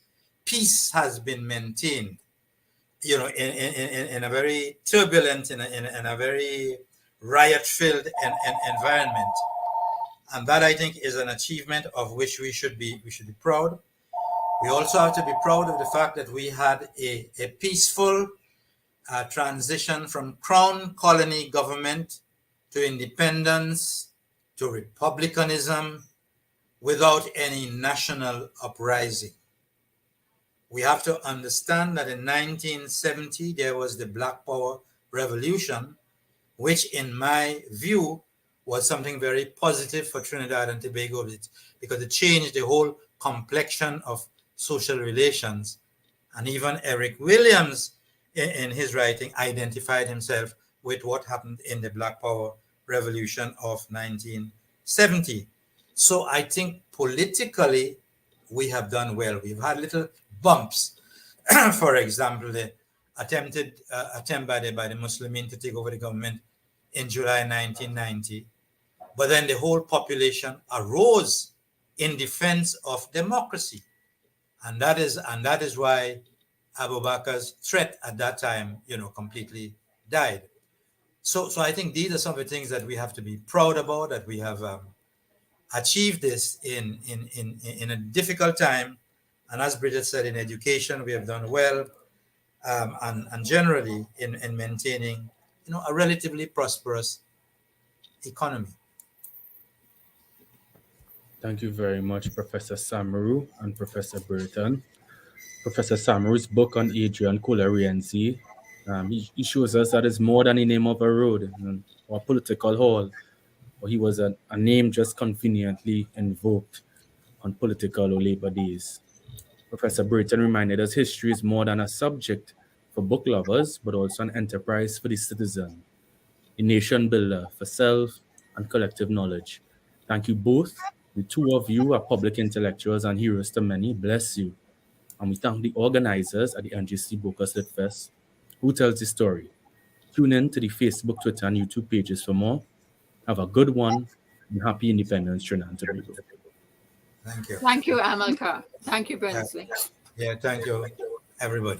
S4: peace has been maintained, in a very turbulent, in a very riot-filled environment. And that, I think, is an achievement of which we should be proud. We also have to be proud of the fact that we had a peaceful transition from crown colony government to independence, to republicanism, without any national uprising. We have to understand that in 1970, there was the Black Power Revolution, which in my view was something very positive for Trinidad and Tobago because it changed the whole complexion of social relations. And even Eric Williams, in his writing, identified himself with what happened in the Black Power Revolution of 1970. So I think politically we have done well. We've had little bumps. For example, the attempt by the Muslimin to take over the government in July 1990. But then the whole population arose in defense of democracy. And that is why Abu Bakar's threat at that time, completely died. So I think these are some of the things that we have to be proud about, that we have achieved this in a difficult time. And as Bridget said, in education, we have done well, and generally in maintaining, a relatively prosperous economy.
S2: Thank you very much, Professor Samaroo and Professor Brereton. Professor Samaroo's book on Adrian Cola Rienzi, he shows us that it's more than a name of a road or a political hall, or he was a name just conveniently invoked on political or labor days. Professor Brereton reminded us history is more than a subject for book lovers, but also an enterprise for the citizen, a nation builder for self and collective knowledge. Thank you both. The two of you are public intellectuals and heroes to many. Bless you. And we thank the organizers at the NGC Bocas Lit Fest, who tells the story. Tune in to the Facebook, Twitter, and YouTube pages for more. Have a good one, and happy Independence, Trinidad and Tobago.
S4: Thank you.
S3: Thank you, Amílcar. Thank you, Brinsley.
S4: Yeah, thank you, everybody.